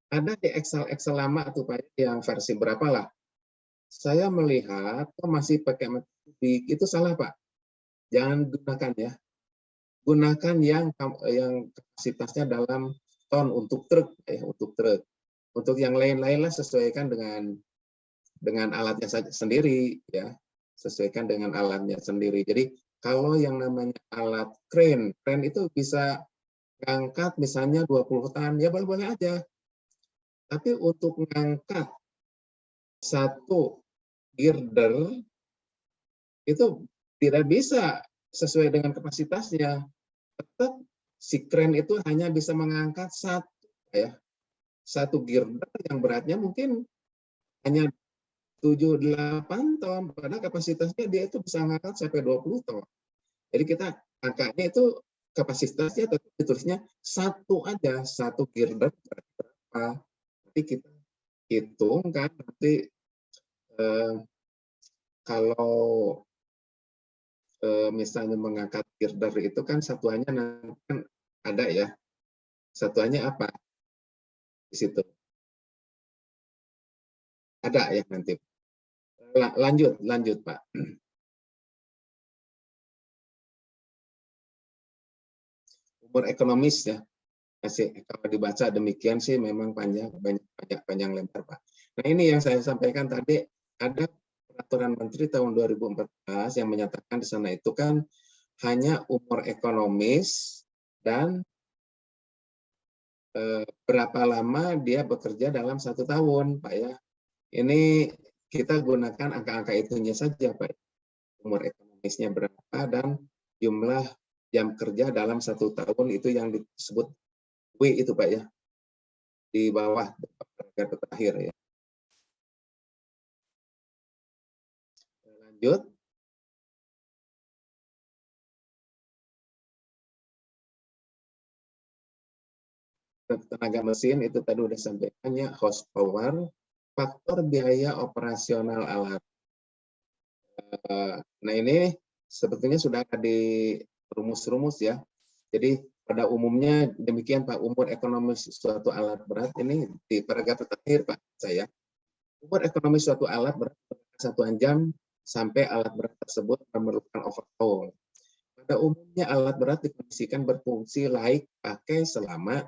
[SPEAKER 3] Ada di Excel lama tuh Pak yang versi berapa lah. Saya melihat kok masih pakai meter kubik, itu salah Pak. Jangan gunakan ya. Gunakan yang kapasitasnya dalam ton untuk truk ya, untuk truk. Untuk yang lain-lain lah sesuaikan dengan alatnya saja sendiri ya. Sesuaikan dengan alatnya sendiri. Jadi kalau yang namanya alat crane itu bisa ngangkat misalnya 20 ton ya boleh-boleh aja. Tapi untuk ngangkat satu girder itu tidak bisa sesuai dengan kapasitasnya. Tetap si crane itu hanya bisa mengangkat satu girder yang beratnya mungkin hanya 7-8 ton, padahal kapasitasnya dia itu bisa mengangkat sampai 20 ton. Jadi kita angkanya itu kapasitasnya tetap ditulisnya satu aja, satu girder berapa. Nanti kita hitung kan nanti kalau misalnya mengangkat girder itu kan satuannya nanti kan ada ya. Satuannya apa? Di situ. Ada ya nanti. Lanjut Pak. Umur ekonomis ya. Masih kalau dibaca demikian sih memang panjang lebar Pak. Nah ini yang saya sampaikan tadi ada peraturan Menteri tahun 2014 yang menyatakan di sana itu kan hanya umur ekonomis dan berapa lama dia bekerja dalam 1 tahun, Pak ya. Ini kita gunakan angka-angka itunya saja, Pak. Umur ekonomisnya berapa dan jumlah jam kerja dalam 1 tahun itu yang disebut W itu, Pak ya. Di bawah paragraf terakhir ya. Lanjut. Tenaga mesin itu tadi udah sampaikannya, horsepower, faktor biaya operasional alat. Nah ini sebetulnya sudah ada di rumus-rumus ya. Jadi pada umumnya demikian Pak, umur ekonomi suatu alat berat ini di paragraf terakhir Pak saya. Umur ekonomi suatu alat berat 1 jam sampai alat berat tersebut memerlukan overhaul. Pada umumnya alat berat dikondisikan berfungsi laik pakai selama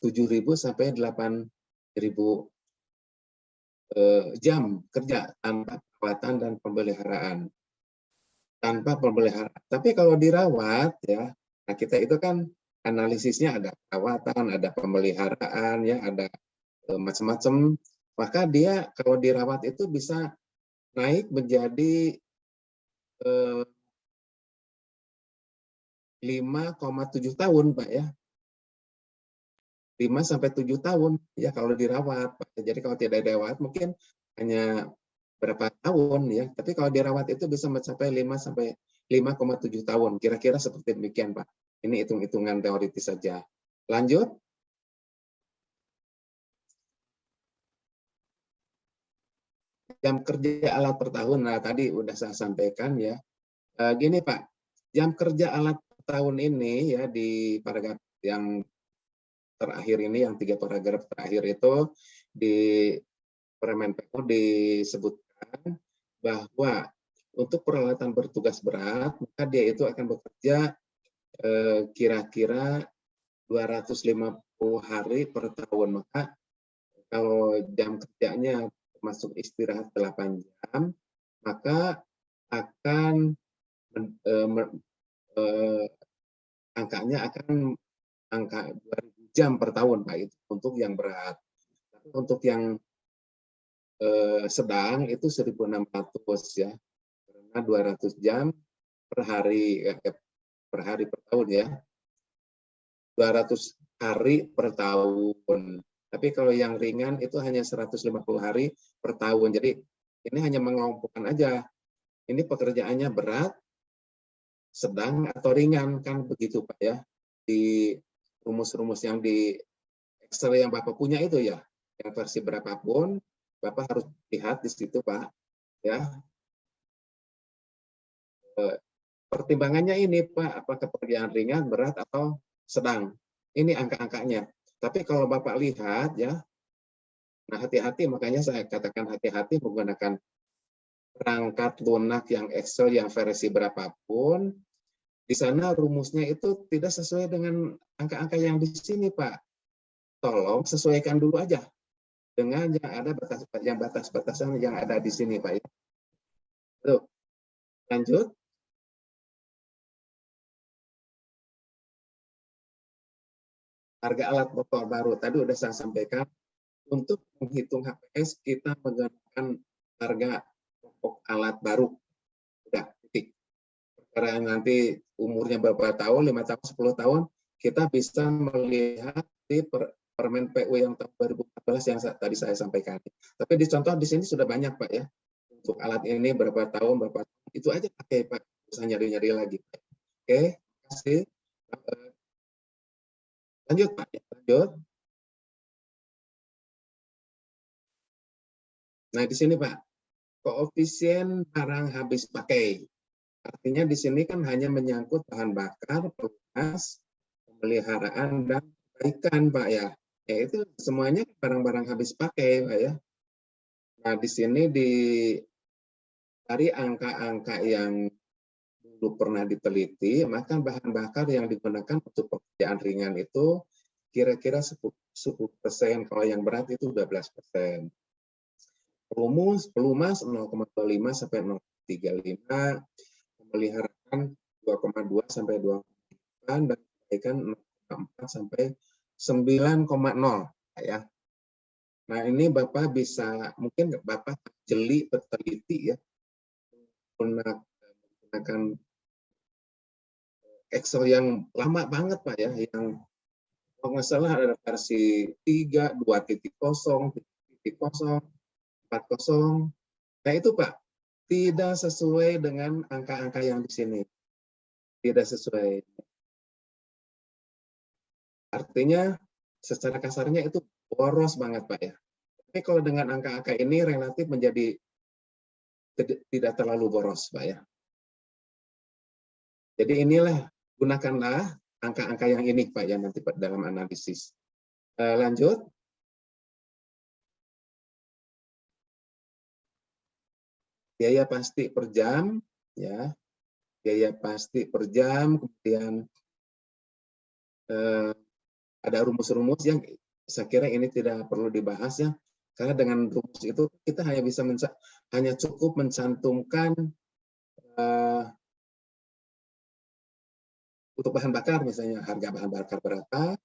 [SPEAKER 3] 7.000 sampai 8.000 jam kerja tanpa perawatan dan pemeliharaan. Tanpa pemeliharaan. Tapi kalau dirawat ya, nah kita itu kan analisisnya ada perawatan, ada pemeliharaan ya, ada macam-macam. Maka dia kalau dirawat itu bisa naik menjadi 5,7 tahun Pak ya. 5 sampai 7 tahun ya kalau dirawat. Jadi kalau tidak dirawat mungkin hanya berapa tahun ya, tapi kalau dirawat itu bisa mencapai 5 sampai 5,7 tahun. Kira-kira seperti demikian, Pak. Ini hitung-hitungan teoritis saja. Lanjut. Jam kerja alat per tahun. Nah, tadi udah saya sampaikan ya. Gini, Pak. Jam kerja alat per tahun ini ya di paragraf yang terakhir ini, yang 3 paragraf terakhir itu di Permen PU disebutkan bahwa untuk peralatan bertugas berat, maka dia itu akan bekerja kira-kira 250 hari per tahun. Maka kalau jam kerjanya termasuk istirahat 8 jam, maka akan angkanya akan angka 2.000 jam per tahun, Pak, itu untuk yang berat. Tapi untuk yang sedang itu 1.600 ya, karena 200 jam per hari per tahun ya, 200 hari per tahun. Tapi kalau yang ringan itu hanya 150 hari per tahun. Jadi ini hanya mengelompokkan aja. Ini pekerjaannya berat, sedang atau ringan kan begitu Pak ya. Di rumus-rumus yang di Excel yang Bapak punya itu ya, yang versi berapapun Bapak harus lihat di situ Pak ya. Pertimbangannya ini Pak, apakah pekerjaan ringan, berat atau sedang. Ini angka-angkanya. Tapi kalau Bapak lihat ya, nah hati-hati, makanya saya katakan hati-hati menggunakan perangkat lunak yang Excel yang versi berapapun. Di sana rumusnya itu tidak sesuai dengan angka-angka yang di sini Pak. Tolong sesuaikan dulu aja dengan yang ada batas-batasan yang ada di sini Pak. Tuh. Lanjut. Harga alat motor baru tadi udah saya sampaikan. Untuk menghitung HPS kita menggunakan harga pokok alat baru. Udah, titik. Karena nanti umurnya berapa tahun, 5 tahun, 10 tahun, kita bisa melihat di Permen PU yang tahun 2014 yang tadi saya sampaikan. Tapi di contoh di sini sudah banyak Pak ya. Untuk alat ini berapa tahun, itu aja pakai Pak. Bisa nyari-nyari lagi. Oke, terima kasih. Lanjut Pak, lanjut. Nah di sini Pak, koefisien barang habis pakai. Artinya di sini kan hanya menyangkut bahan bakar, pelunas, pemeliharaan, dan perbaikan Pak ya. Itu semuanya barang-barang habis pakai Pak ya. Nah di sini dari angka-angka yang dulu pernah diteliti, maka bahan bakar yang digunakan untuk pekerjaan ringan itu kira-kira 10%, kalau yang berat itu 12%. Pelumas 0,25 sampai 0,35, pemeliharaan 2,2 sampai 2,5, dan perbaikan 0,4 sampai 9,0 ya. Nah, ini Bapak bisa, mungkin Bapak jeli berteliti ya, menggunakan Excel yang lama banget Pak ya, yang kalau nggak salah ada versi 3, 2.0, 3.0, 4.0. Nah itu Pak, tidak sesuai dengan angka-angka yang di sini. Tidak sesuai. Artinya secara kasarnya itu boros banget Pak ya. Tapi kalau dengan angka-angka ini relatif menjadi tidak terlalu boros Pak ya. Jadi inilah, gunakanlah angka-angka yang ini Pak ya nanti Pak dalam analisis. Lanjut. Biaya pasti per jam, ya. Biaya pasti per jam, kemudian ada rumus-rumus yang saya kira ini tidak perlu dibahas ya, karena dengan rumus itu kita hanya bisa hanya cukup mencantumkan untuk bahan bakar misalnya harga bahan bakar berapa,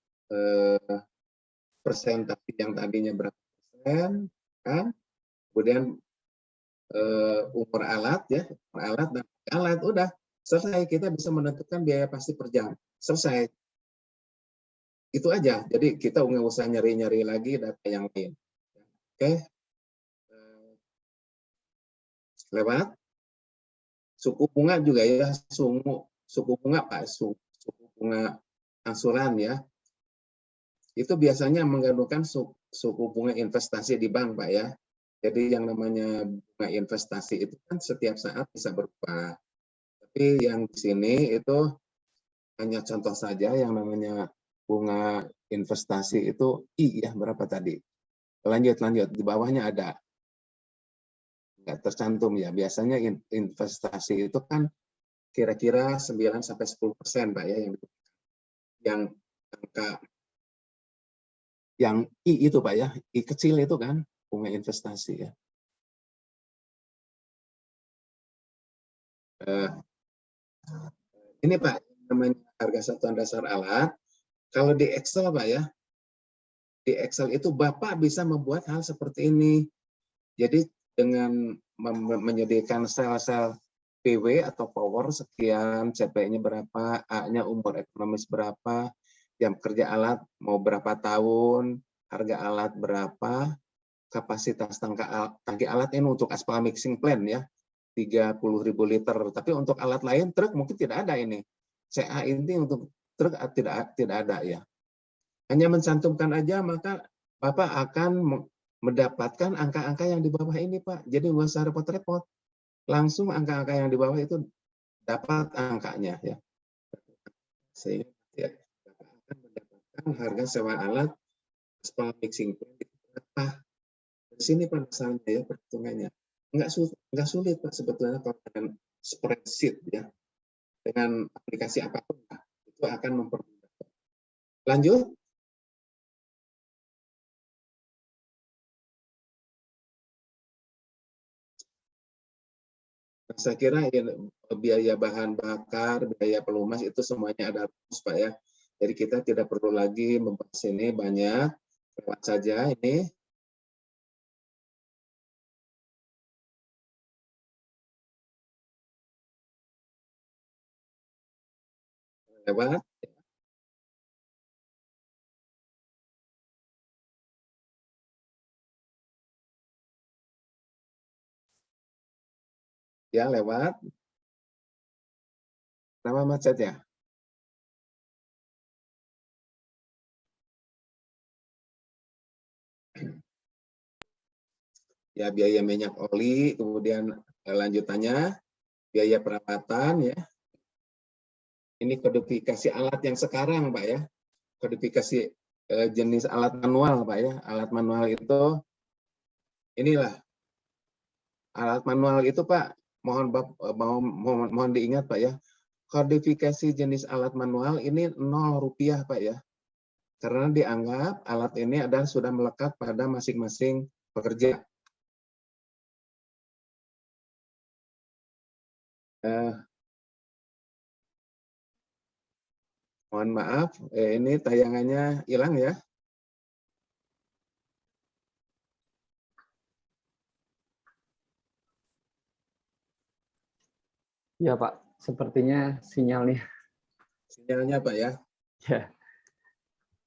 [SPEAKER 3] persentase yang tadinya berapa persen, kan? Kemudian umur alat ya, umur alat dan alat udah selesai, kita bisa menentukan biaya pasti per jam, selesai. Itu aja. Jadi kita nggak usah nyari-nyari lagi data yang lain. Oke. Lewat. Suku bunga juga ya, suku bunga Pak, suku bunga angsuran ya. Itu biasanya menggandungkan suku bunga investasi di bank Pak ya. Jadi yang namanya bunga investasi itu kan setiap saat bisa berubah. Tapi yang di sini itu hanya contoh saja, yang namanya bunga investasi itu I ya, berapa tadi? Lanjut, di bawahnya ada. Nggak tercantum ya. Biasanya investasi itu kan kira-kira 9-10% Pak ya, yang angka yang I itu Pak ya, I kecil itu kan bunga investasi ya. Ini Pak, namanya harga satuan dasar alat. Kalau di Excel Pak ya, di Excel itu Bapak bisa membuat hal seperti ini. Jadi dengan menyediakan sel-sel PW atau power sekian, CP-nya berapa, A-nya umur ekonomis berapa, jam kerja alat mau berapa tahun, harga alat berapa, kapasitas tangki alat ini untuk aspal mixing plant ya, 30.000 liter. Tapi untuk alat lain, truk mungkin tidak ada ini. CA ini untuk truk tidak ada ya. Hanya mencantumkan aja, maka Bapak akan mendapatkan angka-angka yang di bawah ini Pak. Jadi nggak usah repot-repot. Langsung angka-angka yang di bawah itu dapat angkanya ya. Sehingga ya, Bapak akan mendapatkan harga sewa alat aspal mixing plant berapa. Di sini Pak misalnya ya perhitungannya. Nggak sulit Pak sebetulnya kalau dengan spreadsheet ya. Dengan aplikasi apapun Pak, itu akan mempermudah. Lanjut. Saya kira ya, biaya bahan bakar, biaya pelumas itu semuanya ada rumus Pak ya. Jadi kita tidak perlu lagi membahas ini banyak. Lewat saja ini. Lewat. Ya lewat. Nama macet ya. Ya biaya minyak oli, kemudian lanjutannya biaya perawatan ya. Ini kodifikasi alat yang sekarang Pak ya. Kodifikasi jenis alat manual Pak ya. Alat manual itu inilah. Alat manual itu Pak, mohon diingat Pak ya. Kodifikasi jenis alat manual ini Rp0 Pak ya. Karena dianggap alat ini adalah sudah melekat pada masing-masing pekerja. Mohon maaf, ini tayangannya hilang ya.
[SPEAKER 2] Ya Pak, sepertinya sinyalnya.
[SPEAKER 3] Sinyalnya Pak ya.
[SPEAKER 2] Ya,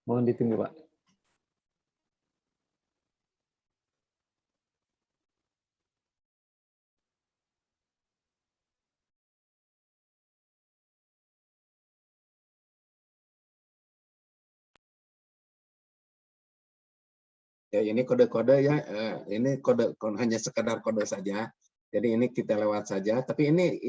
[SPEAKER 2] mohon ditunggu Pak.
[SPEAKER 3] Ya ini kode-kode ya, ini kode hanya sekedar kode saja. Jadi ini kita lewat saja. Tapi ini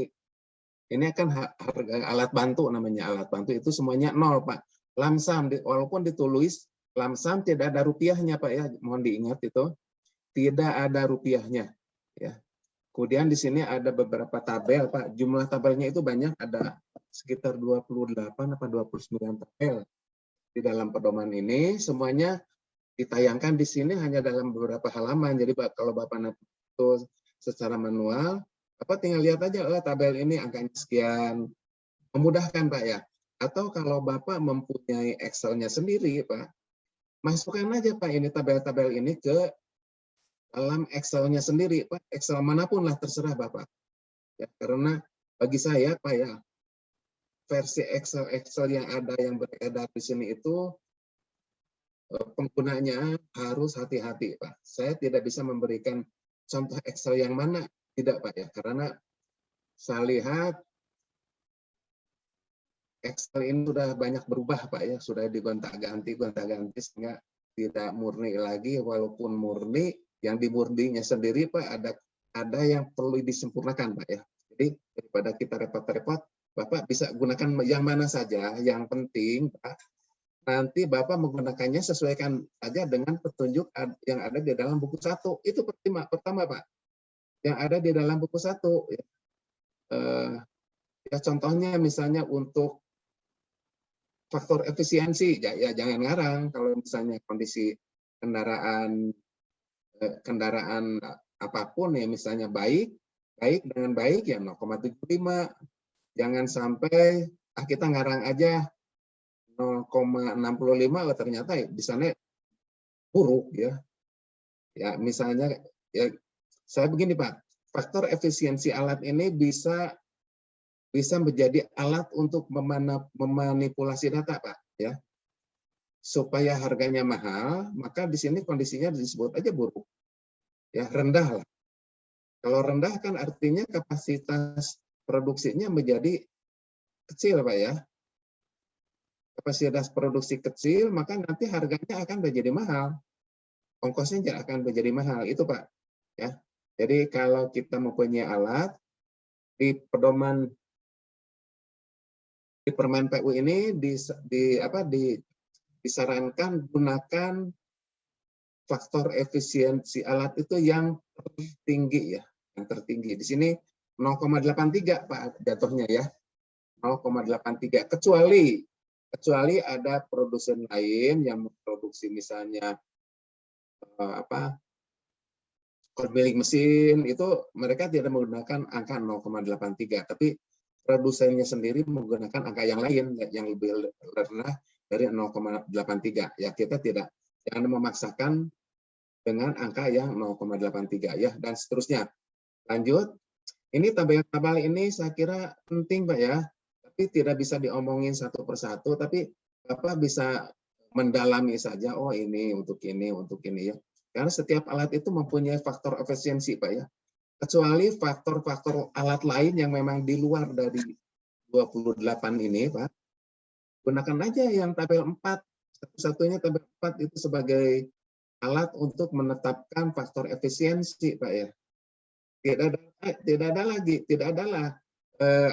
[SPEAKER 3] akan harga alat bantu namanya, alat bantu itu semuanya 0 Pak. Lamsam walaupun ditulis lamsam tidak ada rupiahnya Pak ya. Mohon diingat itu tidak ada rupiahnya ya. Kemudian di sini ada beberapa tabel Pak. Jumlah tabelnya itu banyak, ada sekitar 28 atau 29 tabel di dalam pedoman ini. Semuanya ditayangkan di sini hanya dalam beberapa halaman. Jadi kalau Bapak nanti itu secara manual, Bapak tinggal lihat aja, oh tabel ini angkanya sekian. Memudahkan Pak ya. Atau kalau Bapak mempunyai Excel-nya sendiri Pak, masukkan aja Pak ini tabel-tabel ini ke dalam Excel-nya sendiri Pak. Excel manapun lah terserah Bapak. Ya, karena bagi saya Pak ya, versi Excel yang ada yang beredar di sini itu penggunanya harus hati-hati Pak. Saya tidak bisa memberikan contoh Excel yang mana, tidak Pak ya, karena saya lihat Excel ini sudah banyak berubah Pak ya, sudah digonta-ganti sehingga tidak murni lagi. Walaupun murni, yang dimurninya sendiri Pak ada yang perlu disempurnakan Pak ya. Jadi daripada kita repot-repot, Bapak bisa gunakan yang mana saja. Yang penting Pak, nanti Bapak menggunakannya sesuaikan saja dengan petunjuk yang ada di dalam buku 1. Itu pertama Pak, yang ada di dalam buku 1. Ya contohnya misalnya untuk faktor efisiensi, ya jangan ngarang. Kalau misalnya kondisi kendaraan apapun ya, misalnya baik dengan baik ya 0,75. Jangan sampai kita ngarang aja 0,65, oh ternyata di sana buruk ya. Ya misalnya ya saya begini Pak, faktor efisiensi alat ini bisa menjadi alat untuk memanipulasi data Pak ya. Supaya harganya mahal, maka di sini kondisinya disebut aja buruk. Ya, rendah lah. Kalau rendah kan artinya kapasitas produksinya menjadi kecil Pak ya. Kapasitas produksi kecil, maka nanti harganya akan menjadi mahal. Ongkosnya akan menjadi mahal, itu Pak. Ya. Jadi kalau kita mempunyai alat di pedoman di Permen PU ini disarankan gunakan faktor efisiensi alat itu yang tertinggi ya, yang tertinggi. Di sini 0,83 Pak jatuhnya ya. 0,83 kecuali ada produsen lain yang memproduksi misalnya milling mesin, itu mereka tidak menggunakan angka 0,83, tapi produsennya sendiri menggunakan angka yang lain yang lebih rendah dari 0,83. Ya kita jangan memaksakan dengan angka yang 0,83 ya, dan seterusnya. Lanjut, ini tabel-tabel ini saya kira penting Pak ya, tapi tidak bisa diomongin satu persatu, tapi Bapak bisa mendalami saja, oh ini untuk ini ya. Karena setiap alat itu mempunyai faktor efisiensi Pak ya. Kecuali faktor-faktor alat lain yang memang di luar dari 28 ini Pak. Gunakan aja yang tabel 4. Satu-satunya tabel 4 itu sebagai alat untuk menetapkan faktor efisiensi Pak ya. Tidak ada lah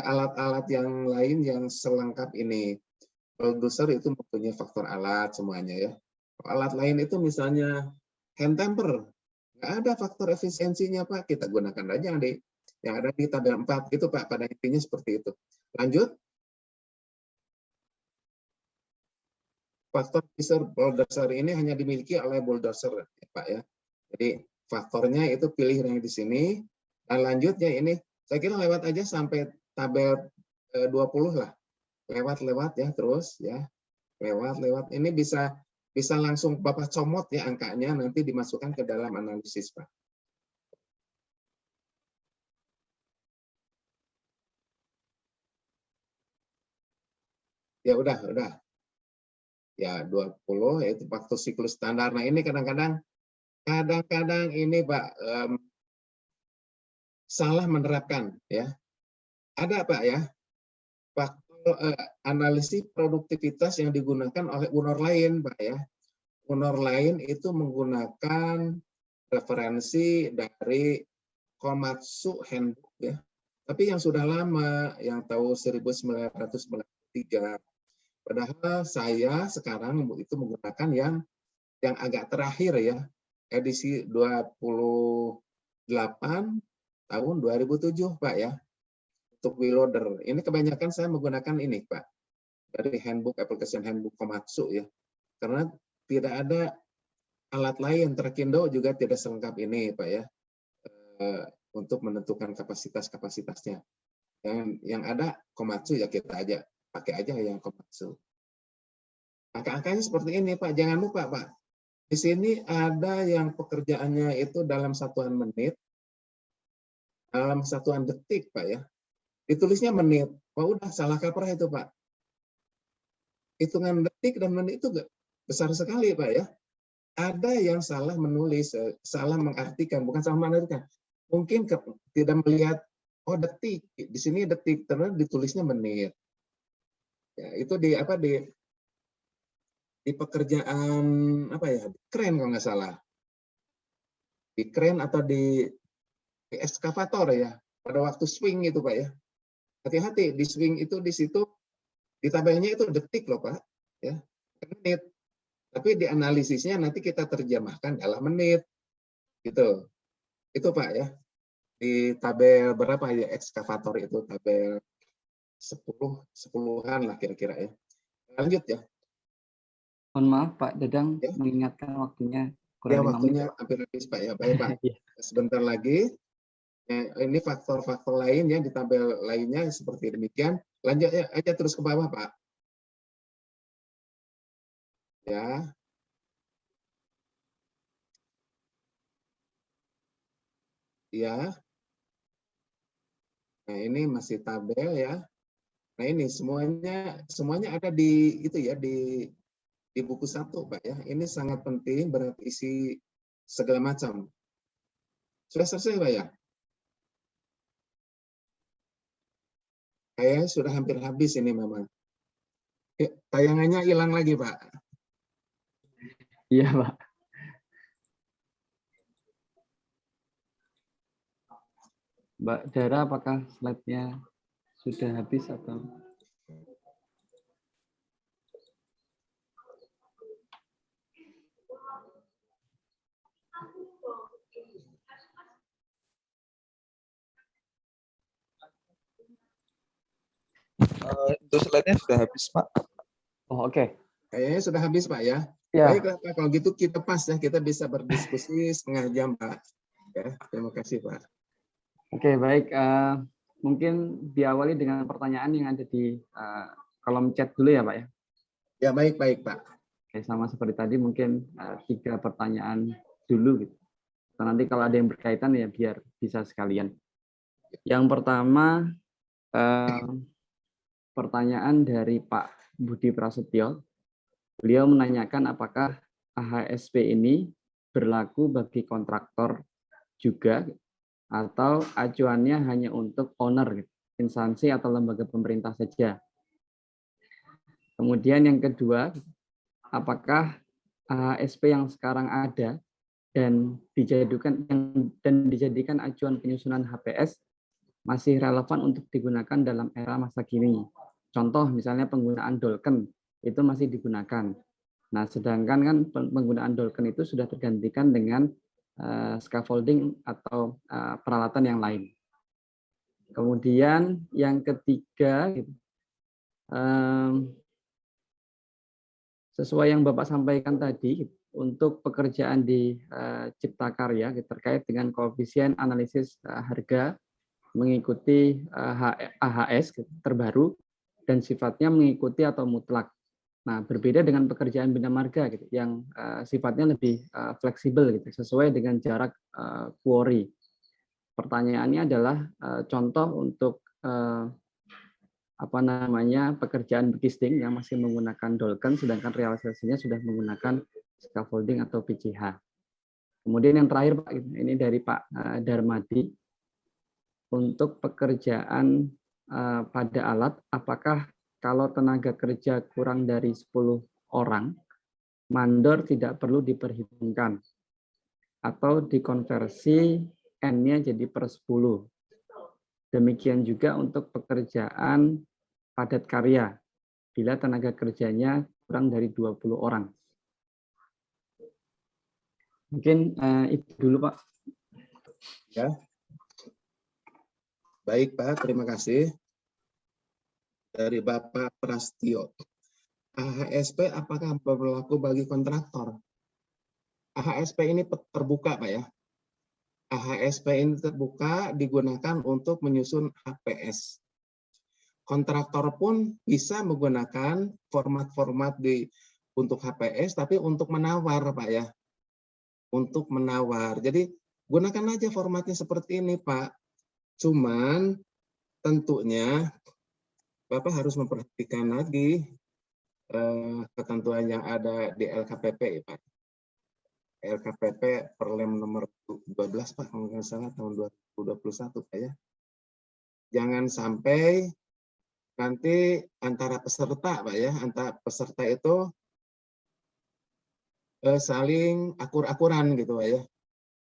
[SPEAKER 3] alat-alat yang lain yang selengkap ini. Produser itu mempunyai faktor alat semuanya ya. Alat lain itu misalnya hand tamper, nggak ada faktor efisiensinya Pak, kita gunakan aja yang ada di tabel 4 itu Pak, pada intinya seperti itu. Lanjut. Faktor bulldozer ini hanya dimiliki oleh bulldozer ya Pak ya. Jadi faktornya itu pilih yang di sini. Dan lanjutnya ini saya kira lewat aja sampai tabel 20 lah. lewat ya terus ya, lewat. Ini bisa langsung Bapak comot ya angkanya, nanti dimasukkan ke dalam analisis, Pak. Ya udah. Ya 20 yaitu waktu siklus standar. Nah ini kadang-kadang ini Pak salah menerapkan ya. Ada Pak ya, faktor analisis produktivitas yang digunakan oleh UNOR lain Pak ya. UNOR lain itu menggunakan referensi dari Komatsu Handbook ya. Tapi yang sudah lama, yang tahun 1993. Padahal saya sekarang itu menggunakan yang agak terakhir ya, edisi 28 tahun 2007 Pak ya, untuk Willoder. Ini kebanyakan saya menggunakan ini Pak, dari handbook, application handbook Komatsu ya, karena tidak ada alat lain, Trekindo juga tidak selengkap ini Pak ya, untuk menentukan kapasitasnya. Yang ada Komatsu ya kita aja pakai aja yang Komatsu. Angka-angkanya seperti ini Pak, jangan lupa Pak. Di sini ada yang pekerjaannya itu dalam satuan menit, dalam satuan detik Pak ya. Ditulisnya menit, oh udah salah kaprah itu Pak. Hitungan detik dan menit itu besar sekali Pak ya. Ada yang salah menulis, salah mengartikan, bukan salah mengartikan. Mungkin tidak melihat, oh detik, di sini detik, terus ditulisnya menit. Ya, itu di pekerjaan apa ya, kren kalau nggak salah, di kren atau di eskavator ya, pada waktu swing itu Pak ya, hati-hati di swing itu, di situ di tabelnya itu detik loh Pak ya, menit, tapi di analisisnya nanti kita terjemahkan dalam menit gitu, itu Pak ya, di tabel berapa ya ekskavator itu, tabel 10-an lah kira-kira ya. Lanjut ya.
[SPEAKER 2] Mohon maaf Pak Dadang,
[SPEAKER 3] Ya.
[SPEAKER 2] mengingatkan waktunya
[SPEAKER 3] Ya
[SPEAKER 2] kurang 5
[SPEAKER 3] waktunya
[SPEAKER 2] menit.
[SPEAKER 3] hampir habis Pak ya. Baik Pak. Sebentar lagi. Ini faktor-faktor lain ya di tabel lainnya seperti demikian. Lanjut ya aja terus ke bawah Pak. Ya. Ya. Nah ini masih tabel ya. Nah ini semuanya ada di itu ya, di buku 1 Pak ya. Ini sangat penting, berisi segala macam. Sudah selesai Pak ya? Kayaknya sudah hampir habis ini memang. Tayangannya hilang lagi Pak.
[SPEAKER 2] Iya Pak. Mbak Dara, apakah slide-nya sudah habis atau?
[SPEAKER 4] Untuk slide-nya sudah habis, Pak.
[SPEAKER 2] Oh, oke.
[SPEAKER 3] Kayaknya sudah habis Pak ya.
[SPEAKER 2] Ya.
[SPEAKER 3] Baiklah Pak, kalau gitu kita pas ya, kita bisa berdiskusi setengah jam Pak. Ya, terima kasih Pak.
[SPEAKER 2] Oke, baik. Mungkin diawali dengan pertanyaan yang ada di kolom chat dulu ya Pak ya.
[SPEAKER 3] Ya baik Pak.
[SPEAKER 2] Oke, sama seperti tadi mungkin 3 pertanyaan dulu gitu. Nanti kalau ada yang berkaitan ya biar bisa sekalian. Yang pertama pertanyaan dari Pak Budi Prasetyo. Beliau menanyakan apakah AHSP ini berlaku bagi kontraktor juga atau acuannya hanya untuk owner, instansi atau lembaga pemerintah saja. Kemudian yang kedua, apakah AHSP yang sekarang ada dan dijadikan acuan penyusunan HPS masih relevan untuk digunakan dalam era masa kini. Contoh misalnya penggunaan Dolken itu masih digunakan. Nah, sedangkan kan penggunaan Dolken itu sudah tergantikan dengan scaffolding atau peralatan yang lain. Kemudian yang ketiga, sesuai yang Bapak sampaikan tadi, untuk pekerjaan di Cipta Karya terkait dengan koefisien analisis harga mengikuti AHS terbaru dan sifatnya mengikuti atau mutlak. Nah, berbeda dengan pekerjaan bina marga gitu, yang sifatnya lebih fleksibel gitu, sesuai dengan jarak quarry. Pertanyaannya adalah contoh untuk pekerjaan bekisting yang masih menggunakan dolken, sedangkan realisasinya sudah menggunakan scaffolding atau PCH. Kemudian yang terakhir Pak, ini dari Pak Darmadi, untuk pekerjaan pada alat, apakah kalau tenaga kerja kurang dari 10 orang, mandor tidak perlu diperhitungkan atau dikonversi N-nya jadi per 10. Demikian juga untuk pekerjaan padat karya, bila tenaga kerjanya kurang dari 20 orang. Mungkin itu dulu Pak.
[SPEAKER 3] Ya. Baik Pak, terima kasih. Dari Bapak Prastio. AHSP apakah berlaku bagi kontraktor? AHSP ini terbuka Pak ya. AHSP ini terbuka digunakan untuk menyusun HPS. Kontraktor pun bisa menggunakan format-format untuk HPS, tapi untuk menawar Pak ya. Untuk menawar. Jadi gunakan aja formatnya seperti ini Pak. Cuman tentunya Bapak harus memperhatikan lagi ketentuan yang ada di LKPP ya, Pak. LKPP Perlem nomor 12 Pak, kalau nggak salah tahun 2021 Pak ya. Jangan sampai nanti antara peserta Pak ya, antara peserta itu saling akur-akuran gitu Pak ya.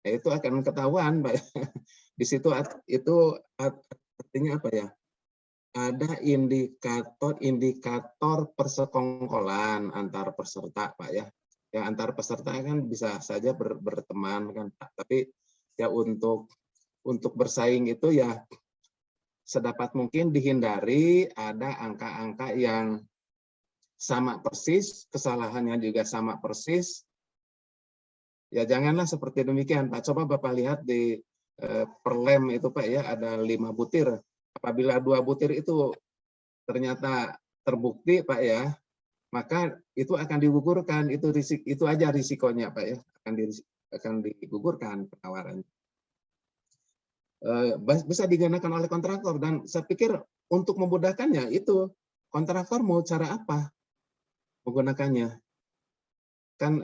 [SPEAKER 3] Nah, itu akan ketahuan Pak. Di situ itu artinya apa ya? Ada indikator persekongkolan antar peserta Pak ya. Ya antar peserta kan bisa saja berteman kan Pak. Tapi ya untuk bersaing itu ya sedapat mungkin dihindari ada angka-angka yang sama persis, kesalahannya juga sama persis. Ya janganlah seperti demikian Pak. Coba Bapak lihat di Perlem itu Pak ya, ada 5 butir. Apabila 2 butir itu ternyata terbukti Pak ya, maka itu akan digugurkan. Itu aja risikonya Pak ya, akan digugurkan penawaran. Bisa digunakan oleh kontraktor, dan saya pikir untuk memudahkannya itu kontraktor mau cara apa menggunakannya. Kan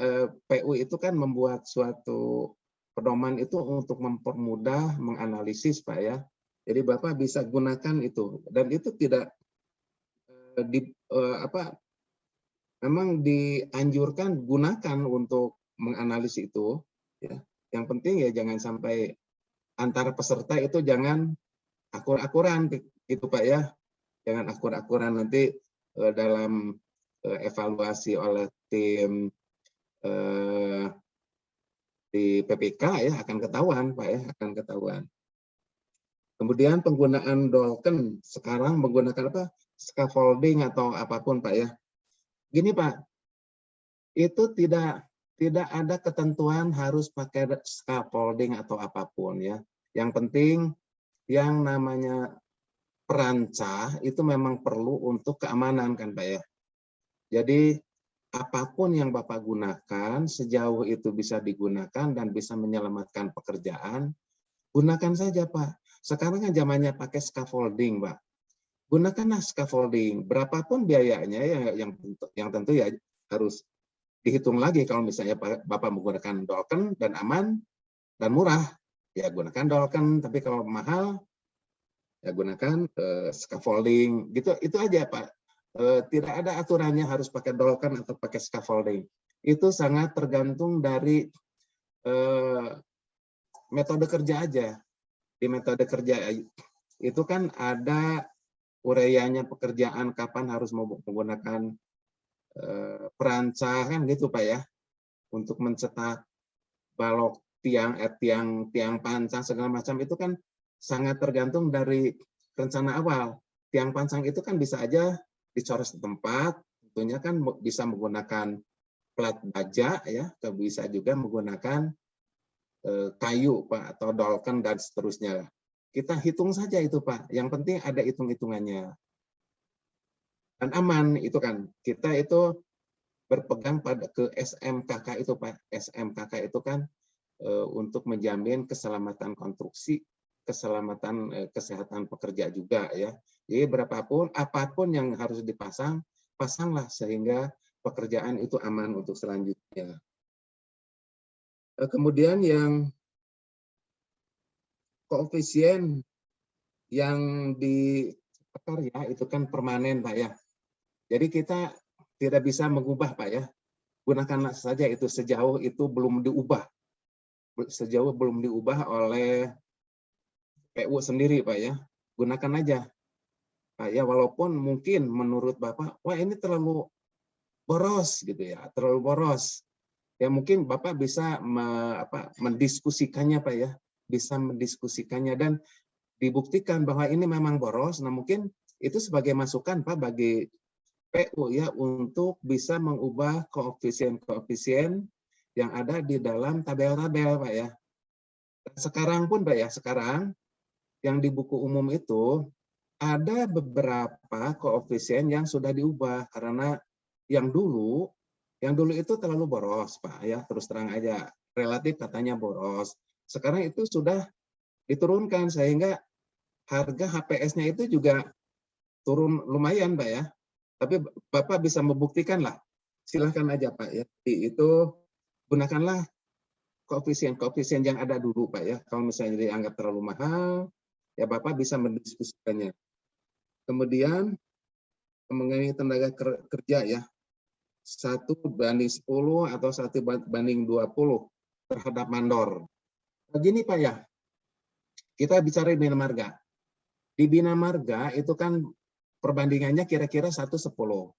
[SPEAKER 3] PU itu kan membuat suatu pedoman itu untuk mempermudah menganalisis Pak ya. Jadi Bapak bisa gunakan itu, dan itu tidak memang dianjurkan gunakan untuk menganalisis itu ya. Yang penting ya jangan sampai antara peserta itu jangan akur-akuran gitu Pak ya. Jangan akur-akuran, nanti dalam evaluasi oleh tim di PPK ya akan ketahuan Pak ya, akan ketahuan. Kemudian penggunaan dolken sekarang menggunakan apa? Scaffolding atau apapun Pak ya. Gini Pak, itu tidak ada ketentuan harus pakai scaffolding atau apapun ya. Yang penting yang namanya perancah itu memang perlu untuk keamanan kan Pak ya. Jadi apapun yang Bapak gunakan, sejauh itu bisa digunakan dan bisa menyelamatkan pekerjaan, gunakan saja Pak. Sekarang kan zamannya pakai scaffolding Pak. Gunakanlah scaffolding. Berapapun biayanya yang tentu ya harus dihitung lagi. Kalau misalnya Bapak menggunakan dolken dan aman dan murah, ya gunakan dolken. Tapi kalau mahal, ya gunakan scaffolding. Gitu, itu aja Pak. Tidak ada aturannya harus pakai dolken atau pakai scaffolding. Itu sangat tergantung dari metode kerja aja. Di metode kerja itu kan ada uraiannya pekerjaan, kapan harus menggunakan perancah kan gitu Pak ya, untuk mencetak balok tiang pancang segala macam. Itu kan sangat tergantung dari rencana awal. Tiang pancang itu kan bisa aja dicoret setempat, tentunya kan bisa menggunakan plat baja ya, bisa juga menggunakan kayu Pak atau dolken dan seterusnya. Kita hitung saja itu Pak. Yang penting ada hitung-hitungannya. dan aman. Itu kan kita itu berpegang pada ke SMKK itu Pak. SMKK itu kan untuk menjamin keselamatan konstruksi, keselamatan kesehatan pekerja juga ya. Jadi berapapun apapun yang harus dipasang, pasanglah sehingga pekerjaan itu aman untuk selanjutnya. Kemudian yang koefisien yang di karya itu kan permanen Pak ya. Jadi kita tidak bisa mengubah Pak ya. Gunakanlah saja itu sejauh itu belum diubah. Sejauh belum diubah oleh PU sendiri Pak ya. Gunakan aja Pak ya, walaupun mungkin menurut Bapak, wah ini terlalu boros gitu ya, terlalu boros. Ya mungkin Bapak bisa mendiskusikannya Pak ya, bisa mendiskusikannya dan dibuktikan bahwa ini memang boros. Nah mungkin itu sebagai masukan Pak bagi PU ya untuk bisa mengubah koefisien-koefisien yang ada di dalam tabel-tabel Pak ya. Sekarang pun Pak ya, sekarang yang di buku umum itu ada beberapa koefisien yang sudah diubah karena yang dulu itu terlalu boros Pak ya, terus terang aja relatif katanya boros. Sekarang itu sudah diturunkan sehingga harga HPS-nya itu juga turun lumayan Pak ya. Tapi Bapak bisa membuktikan lah. Silahkan aja Pak ya. Itu gunakanlah koefisien-koefisien yang ada dulu Pak ya. Kalau misalnya dianggap terlalu mahal, ya Bapak bisa mendiskusikannya. Kemudian mengenai tenaga kerja ya. 1:10 atau 1:20 terhadap mandor. Begini Pak ya, kita bicara Bina Marga. Di Bina Marga itu kan perbandingannya kira-kira 1:10.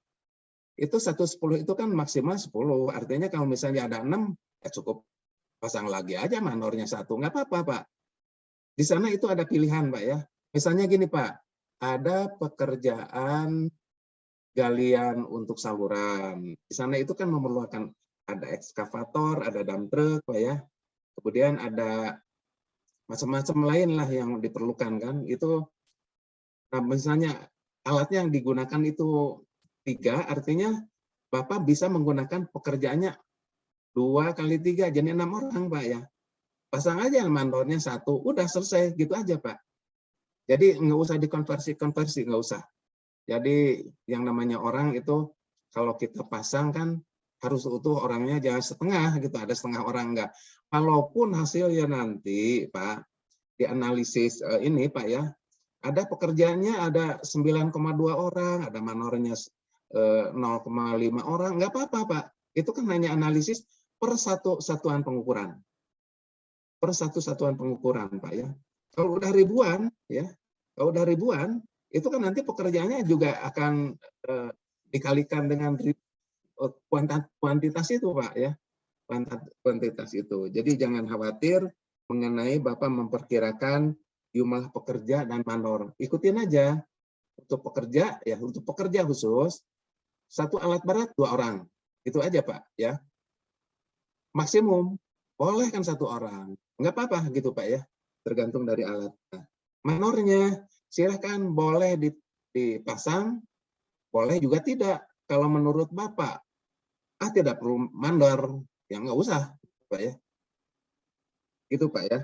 [SPEAKER 3] Itu 1:10 itu kan maksimal 10. Artinya kalau misalnya ada 6, ya cukup pasang lagi aja mandornya 1. Nggak apa-apa Pak. Di sana itu ada pilihan Pak ya. Misalnya gini Pak, ada pekerjaan galian untuk saluran. Di sana itu kan memerlukan ada ekskavator, ada dump truck, Pak ya. Kemudian ada macam-macam lain lah yang diperlukan kan. Itu nah misalnya alatnya yang digunakan itu 3, artinya Bapak bisa menggunakan pekerjaannya 2 kali 3, jadi 6 orang Pak ya. Pasang aja mandornya 1, udah selesai gitu aja Pak. Jadi nggak usah dikonversi, nggak usah. Jadi yang namanya orang itu kalau kita pasang kan harus utuh orangnya, jangan setengah gitu, ada setengah orang enggak. Walaupun hasilnya nanti Pak dianalisis ini Pak ya, ada pekerjaannya ada 9,2 orang, ada manornya 0,5 orang, enggak apa-apa Pak. Itu kan hanya analisis per satu satuan pengukuran. Per satu satuan pengukuran Pak ya. Kalau udah ribuan ya, kalau udah ribuan itu kan nanti pekerjaannya juga akan dikalikan dengan kuantitas itu Pak ya, kuantitas itu. Jadi jangan khawatir mengenai Bapak memperkirakan jumlah pekerja dan mandor. Ikutin aja untuk pekerja ya, untuk pekerja khusus 1 alat berat 2 orang. Itu aja Pak ya. Maksimum boleh kan 1 orang. Nggak apa-apa gitu Pak ya. Tergantung dari alatnya. Manornya silakan boleh dipasang, boleh juga tidak. Kalau menurut Bapak, tidak perlu mandor, ya nggak usah, Pak ya. Gitu Pak ya.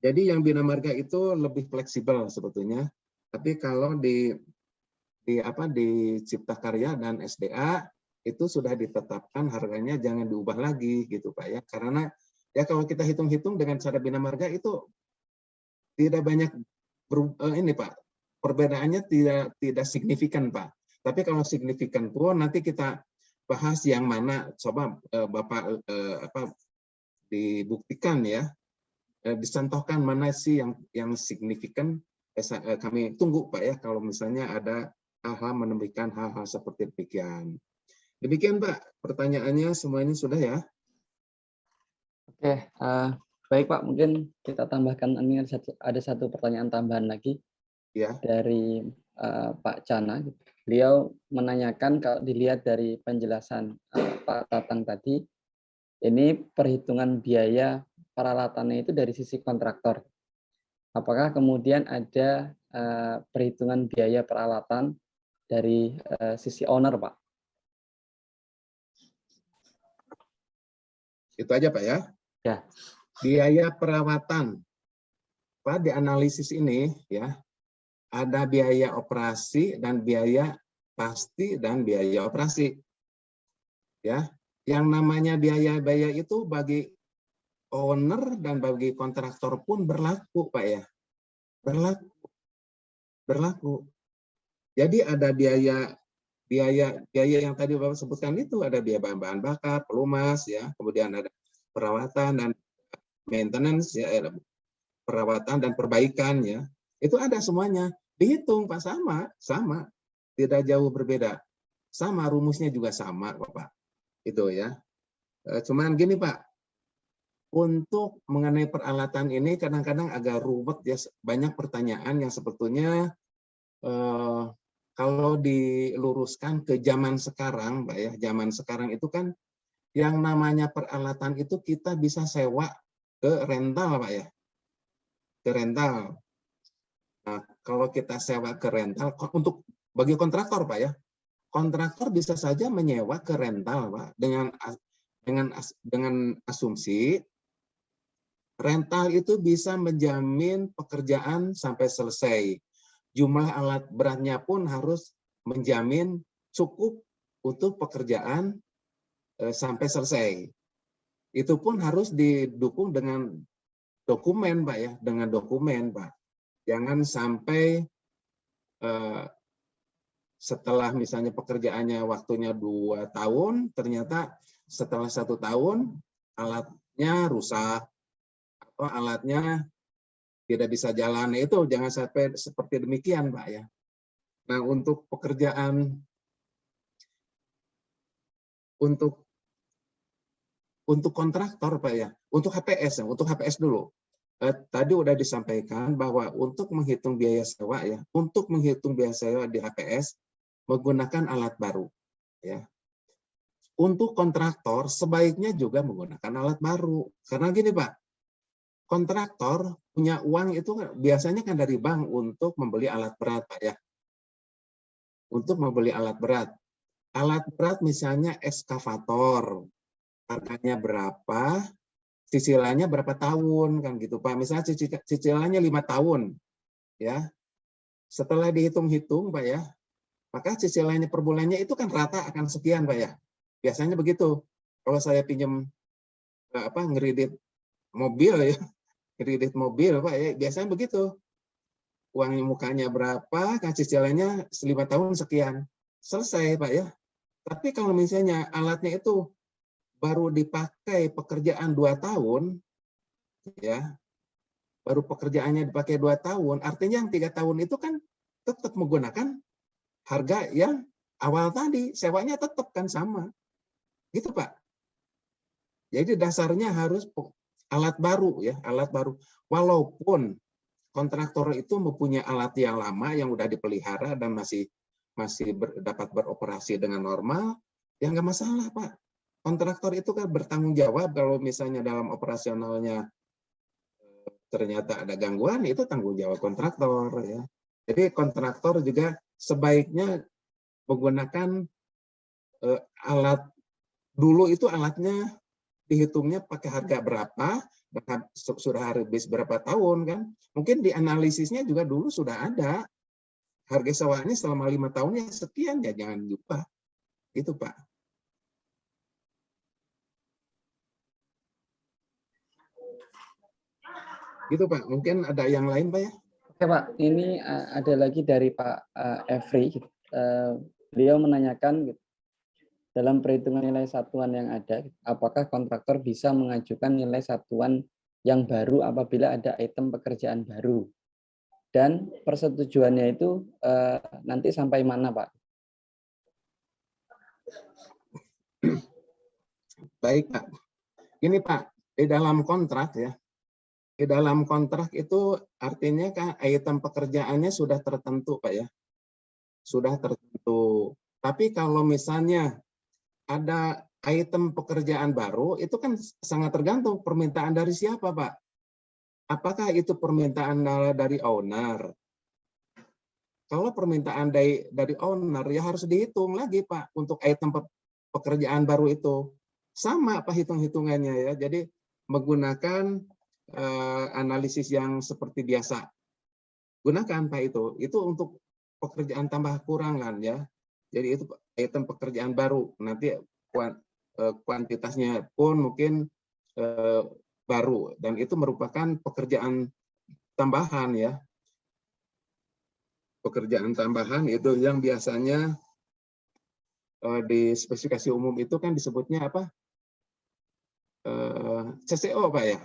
[SPEAKER 3] Jadi yang Bina Marga itu lebih fleksibel sebetulnya. Tapi kalau di Cipta Karya dan SDA itu sudah ditetapkan harganya jangan diubah lagi gitu Pak ya. Karena ya kalau kita hitung-hitung dengan cara Bina Marga itu tidak banyak ini Pak, perbedaannya tidak signifikan Pak. Tapi kalau signifikan pun nanti kita bahas yang mana, coba Bapak dibuktikan ya, dicontohkan mana sih yang signifikan. Kami tunggu Pak ya kalau misalnya ada hal-hal menemukan hal-hal seperti demikian. Demikian Pak, pertanyaannya semuanya sudah ya.
[SPEAKER 2] Oke, baik Pak, mungkin kita tambahkan ini ada satu pertanyaan tambahan lagi
[SPEAKER 3] Ya.
[SPEAKER 2] dari Pak Cana. Beliau menanyakan kalau dilihat dari penjelasan Pak Tatang tadi, ini perhitungan biaya peralatannya itu dari sisi kontraktor. Apakah kemudian ada perhitungan biaya peralatan dari sisi owner, Pak.
[SPEAKER 3] Itu aja Pak ya.
[SPEAKER 2] Ya.
[SPEAKER 3] Biaya perawatan. Pak, di analisis ini ya ada biaya operasi dan biaya pasti dan biaya operasi. Ya, yang namanya biaya itu bagi owner dan bagi kontraktor pun berlaku, Pak ya. Berlaku. Jadi ada biaya yang tadi Bapak sebutkan itu, ada biaya bahan bakar, pelumas ya, kemudian ada perawatan dan maintenance ya, perawatan dan perbaikan ya. Itu ada semuanya. Dihitung Pak, sama. Tidak jauh berbeda. Sama, rumusnya juga sama, Bapak. Itu ya. Cuman gini Pak, untuk mengenai peralatan ini kadang-kadang agak rumit ya, banyak pertanyaan yang sebetulnya kalau diluruskan ke zaman sekarang, Pak ya, zaman sekarang itu kan yang namanya peralatan itu kita bisa sewa ke rental, Pak ya, ke rental. Nah, kalau kita sewa ke rental untuk bagi kontraktor, Pak ya, kontraktor bisa saja menyewa ke rental, Pak, dengan asumsi rental itu bisa menjamin pekerjaan sampai selesai. Jumlah alat beratnya pun harus menjamin cukup untuk pekerjaan sampai selesai. Itu pun harus didukung dengan dokumen, Pak ya, dengan dokumen, Pak. Jangan sampai setelah misalnya pekerjaannya waktunya 2 tahun, ternyata setelah 1 tahun alatnya rusak atau alatnya tidak bisa jalan. Itu jangan sampai seperti demikian, Pak ya. Nah, untuk pekerjaan untuk kontraktor, Pak ya, untuk HPS dulu. Tadi udah disampaikan bahwa untuk menghitung biaya sewa ya, untuk menghitung biaya sewa di HPS menggunakan alat baru ya. Untuk kontraktor sebaiknya juga menggunakan alat baru. Karena gini, Pak, kontraktor punya uang itu biasanya kan dari bank untuk membeli alat berat, Pak ya. Untuk membeli alat berat. Alat berat misalnya ekskavator, harganya berapa, cicilannya berapa tahun kan gitu, Pak. Misalnya cicilannya 5 tahun, ya. Setelah dihitung-hitung, Pak ya, maka cicilannya per bulannya itu kan rata akan sekian, Pak ya. Biasanya begitu. Kalau saya pinjam ngeredit mobil ya, kredit mobil, Pak ya, biasanya begitu. Uang mukanya berapa, kan cicilannya 5 tahun sekian. Selesai, Pak ya. Tapi kalau misalnya alatnya itu baru dipakai pekerjaan 2 tahun, ya, baru pekerjaannya dipakai 2 tahun, artinya yang 3 tahun itu kan tetap menggunakan harga yang awal tadi, sewanya tetap kan sama. Gitu, Pak. Jadi dasarnya harus alat baru ya, alat baru. Walaupun kontraktor itu mempunyai alat yang lama yang udah dipelihara dan masih dapat beroperasi dengan normal, ya nggak masalah, Pak. Kontraktor itu kan bertanggung jawab kalau misalnya dalam operasionalnya ternyata ada gangguan, itu tanggung jawab kontraktor ya. Jadi kontraktor juga sebaiknya menggunakan alat dulu itu alatnya dihitungnya pakai harga berapa, sudah habis berapa tahun kan. Mungkin di analisisnya juga dulu sudah ada harga sewaannya selama 5 tahunnya sekian, ya jangan lupa. Itu, Pak. Gitu, Pak. Mungkin ada yang lain, Pak ya?
[SPEAKER 2] Oke, Pak. Ini ada lagi dari Pak Efri. Beliau menanyakan gitu, dalam perhitungan nilai satuan yang ada, apakah kontraktor bisa mengajukan nilai satuan yang baru apabila ada item pekerjaan baru? Dan persetujuannya itu nanti sampai mana, Pak?
[SPEAKER 3] Baik, Pak. Ini, Pak, di dalam kontrak ya, di dalam kontrak itu artinya kan item pekerjaannya sudah tertentu, Pak ya. Sudah tertentu. Tapi kalau misalnya ada item pekerjaan baru, itu kan sangat tergantung permintaan dari siapa, Pak. Apakah itu permintaan dari owner? kalau permintaan dari owner ya harus dihitung lagi Pak untuk item pekerjaan baru itu. Sama Pak hitung-hitungannya ya. Jadi menggunakan analisis yang seperti biasa. Gunakan Pak itu. Itu untuk pekerjaan tambah kurangan ya. Jadi itu item pekerjaan baru. Nanti kuantitasnya pun mungkin baru dan itu merupakan pekerjaan tambahan ya. Pekerjaan tambahan itu yang biasanya di spesifikasi umum itu kan disebutnya apa? CCO Pak ya?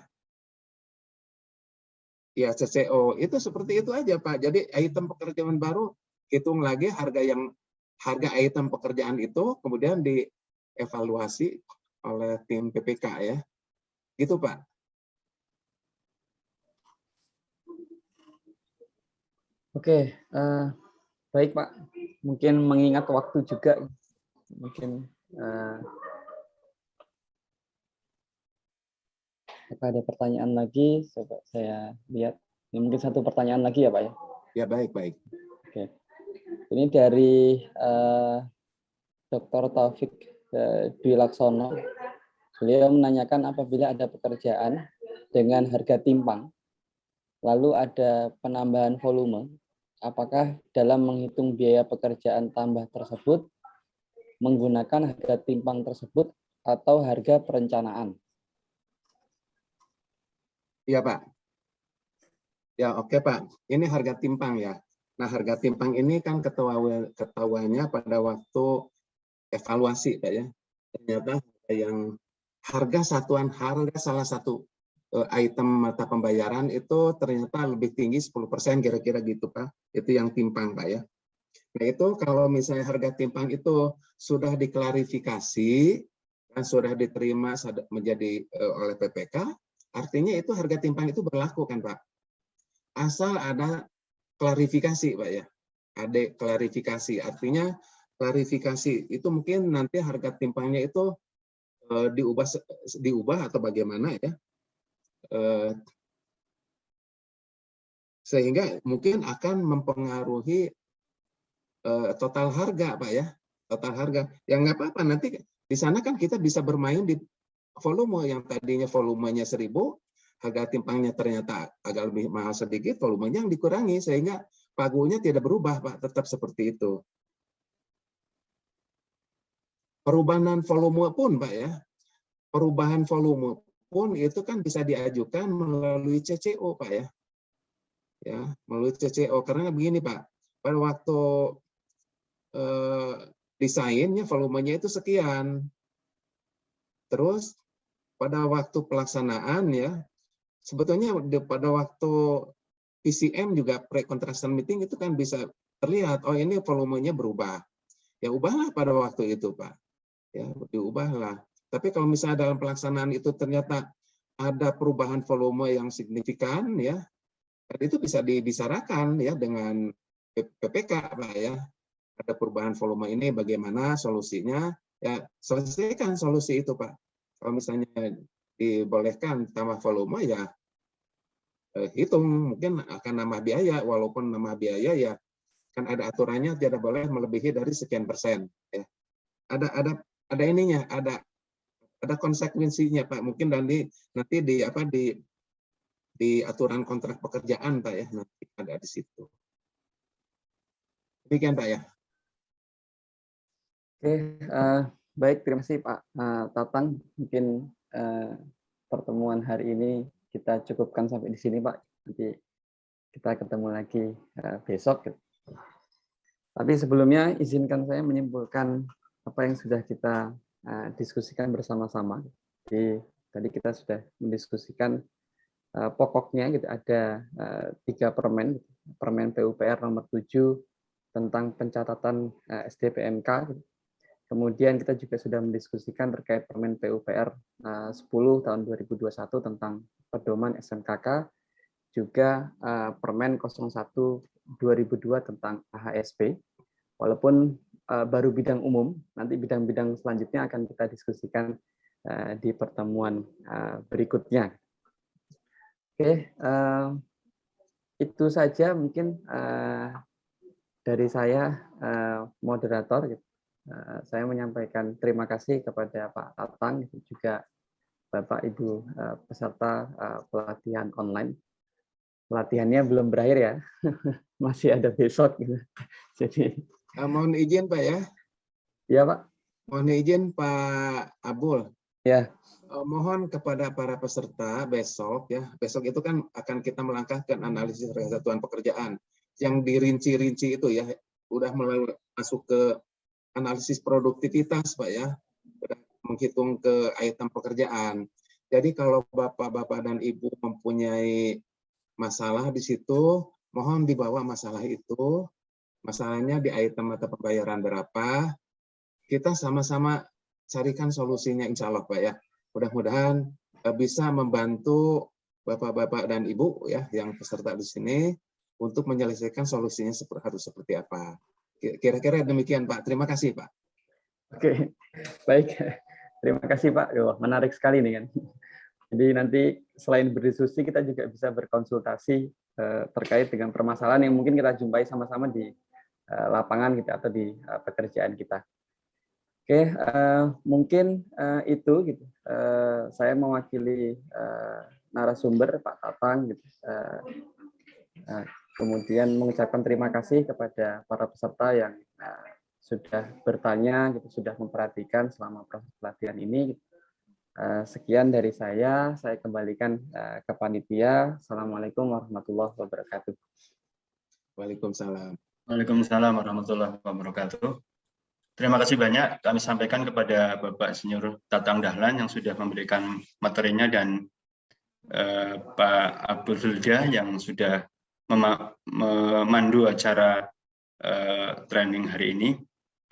[SPEAKER 3] Ya CCO itu seperti itu aja Pak. Jadi item pekerjaan baru hitung lagi harga item pekerjaan itu kemudian dievaluasi oleh tim PPK ya. Gitu Pak.
[SPEAKER 2] Oke, baik Pak. Mungkin mengingat waktu juga, mungkin apa ada pertanyaan lagi? Coba saya lihat. Ini mungkin satu pertanyaan lagi ya Pak ya.
[SPEAKER 3] Ya baik.
[SPEAKER 2] Oke. Ini dari Dr. Taufik Dwi Laksono. Beliau menanyakan apabila ada pekerjaan dengan harga timpang, lalu ada penambahan volume, apakah dalam menghitung biaya pekerjaan tambah tersebut menggunakan harga timpang tersebut atau harga perencanaan?
[SPEAKER 3] Iya Pak. Ya oke Pak. Ini harga timpang ya. Nah harga timpang ini kan ketahuannya pada waktu evaluasi Pak ya. Ternyata yang harga salah satu item mata pembayaran itu ternyata lebih tinggi 10% kira-kira gitu Pak. Itu yang timpang Pak ya. Nah itu kalau misalnya harga timpang itu sudah diklarifikasi dan sudah diterima menjadi oleh PPK, artinya itu harga timpang itu berlaku kan Pak. Asal ada klarifikasi Pak ya. Ada klarifikasi artinya klarifikasi itu mungkin nanti harga timpangnya itu diubah atau bagaimana ya, sehingga mungkin akan mempengaruhi total harga Pak ya, total harga. Yang nggak apa-apa nanti di sana kan kita bisa bermain di volume yang tadinya volumenya 1000, harga timpangnya ternyata agak lebih mahal sedikit, volumenya yang dikurangi sehingga pagunya tidak berubah Pak, tetap seperti itu. Perubahan volume pun Pak ya, perubahan volume pun itu kan bisa diajukan melalui CCO Pak ya. Ya, melalui CCO karena begini Pak. Pada waktu desainnya volumenya itu sekian. Terus pada waktu pelaksanaan ya, sebetulnya pada waktu PCM juga pre-contractual meeting itu kan bisa terlihat oh ini volumenya berubah. Ya ubahlah pada waktu itu Pak. Ya, diubahlah. Tapi kalau misalnya dalam pelaksanaan itu ternyata ada perubahan volume yang signifikan ya, itu bisa dibicarakan ya dengan PPK Pak ya. Ada perubahan volume ini bagaimana solusinya? Ya, selesaikan solusi itu Pak. Kalau misalnya dibolehkan tambah volume ya hitung mungkin akan nambah biaya, walaupun nambah biaya ya kan ada aturannya tidak boleh melebihi dari sekian persen ya. Ada ininya, ada konsekuensinya Pak. Mungkin nanti di aturan kontrak pekerjaan Pak ya, nanti ada di situ. Demikian Pak ya.
[SPEAKER 2] Oke, baik, terima kasih Pak Tatang. Mungkin pertemuan hari ini kita cukupkan sampai di sini Pak. Nanti kita ketemu lagi besok. Tapi sebelumnya izinkan saya menyimpulkan apa yang sudah kita diskusikan bersama-sama. Jadi tadi kita sudah mendiskusikan pokoknya gitu, ada 3 permen, Permen PUPR nomor 7 tentang pencatatan SDPMK. Kemudian kita juga sudah mendiskusikan terkait Permen PUPR 10 tahun 2021 tentang pedoman SMKK, juga Permen 01 2002 tentang AHSP. Walaupun baru bidang umum, nanti bidang-bidang selanjutnya akan kita diskusikan di pertemuan berikutnya. Oke, itu saja mungkin dari saya moderator, gitu. Saya menyampaikan terima kasih kepada Pak Tatang, juga Bapak Ibu peserta pelatihan online. Pelatihannya belum berakhir ya, masih ada besok. Gitu. Jadi,
[SPEAKER 3] mohon izin Pak ya.
[SPEAKER 2] Ya Pak.
[SPEAKER 3] Mohon izin Pak Abul.
[SPEAKER 2] Ya.
[SPEAKER 3] Mohon kepada para peserta besok ya. Besok itu kan akan kita melangkahkan analisis kesatuan pekerjaan yang dirinci-rinci itu ya. Udah masuk ke analisis produktivitas Pak ya. Udah menghitung ke item pekerjaan. Jadi kalau Bapak-bapak dan Ibu mempunyai masalah di situ, mohon dibawa masalah itu. Masalahnya di item mata pembayaran berapa. Kita sama-sama carikan solusinya insya Allah Pak ya. Mudah-mudahan bisa membantu Bapak-bapak dan Ibu ya yang peserta di sini untuk menyelesaikan solusinya harus seperti apa. Kira-kira demikian Pak. Terima kasih Pak.
[SPEAKER 2] Oke, baik. Terima kasih Pak. Menarik sekali nih kan. Jadi nanti selain berdiskusi kita juga bisa berkonsultasi terkait dengan permasalahan yang mungkin kita jumpai sama-sama di lapangan gitu atau di pekerjaan kita. Oke, mungkin itu gitu. Saya mewakili narasumber Pak Tatang gitu. Kemudian mengucapkan terima kasih kepada para peserta yang sudah bertanya, gitu, sudah memperhatikan selama proses pelatihan ini. Sekian dari saya kembalikan ke panitia. Assalamualaikum warahmatullahi wabarakatuh.
[SPEAKER 3] Waalaikumsalam.
[SPEAKER 1] Waalaikumsalam warahmatullahi wabarakatuh. Terima kasih banyak kami sampaikan kepada Bapak Insinyur Tatang Dahlan yang sudah memberikan materinya dan Pak Abdul Zulja yang sudah memandu acara training hari ini.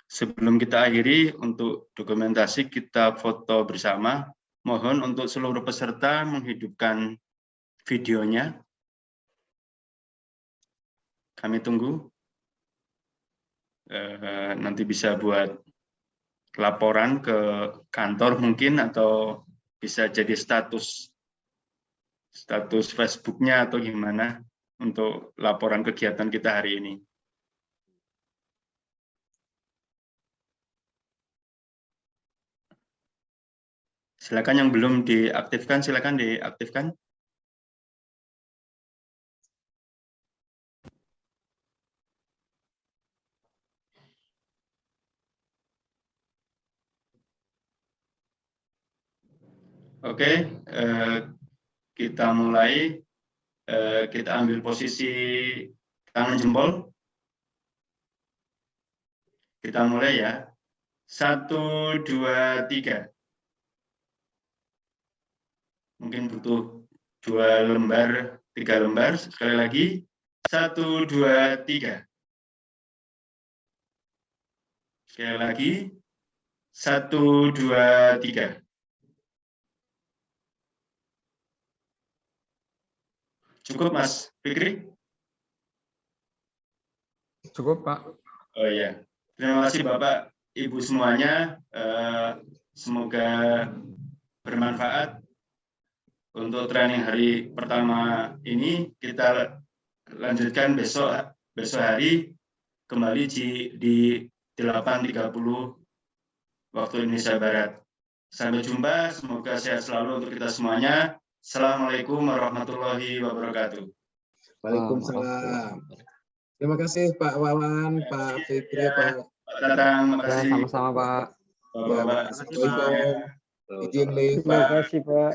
[SPEAKER 1] Sebelum kita akhiri, untuk dokumentasi kita foto bersama. Mohon untuk seluruh peserta menghidupkan videonya. Kami tunggu. Nanti bisa buat laporan ke kantor mungkin, atau bisa jadi status Facebook-nya atau gimana untuk laporan kegiatan kita hari ini. Silakan yang belum diaktifkan, silakan diaktifkan. Oke, kita mulai. Kita ambil posisi tangan jempol. Kita mulai ya. 1, 2, 3. Mungkin butuh 2 lembar, 3 lembar. Sekali lagi. 1, 2, 3. Sekali lagi. 1, 2, 3. Cukup, Mas Fikri?
[SPEAKER 2] Cukup, Pak.
[SPEAKER 1] Oh iya. Terima kasih Bapak, Ibu semuanya. Semoga bermanfaat. Untuk training hari pertama ini kita lanjutkan besok hari kembali di 8.30 waktu Indonesia Barat. Sampai jumpa, semoga sehat selalu untuk kita semuanya. Assalamualaikum warahmatullahi wabarakatuh.
[SPEAKER 3] Waalaikumsalam. Terima kasih Pak Wawan, Pak Fikri, Pak
[SPEAKER 1] Tatang. Terima kasih.
[SPEAKER 2] Sama-sama Pak.
[SPEAKER 1] Bapak-bapak.
[SPEAKER 3] Izin live,
[SPEAKER 2] Terima
[SPEAKER 3] Pak.
[SPEAKER 2] kasih Pak.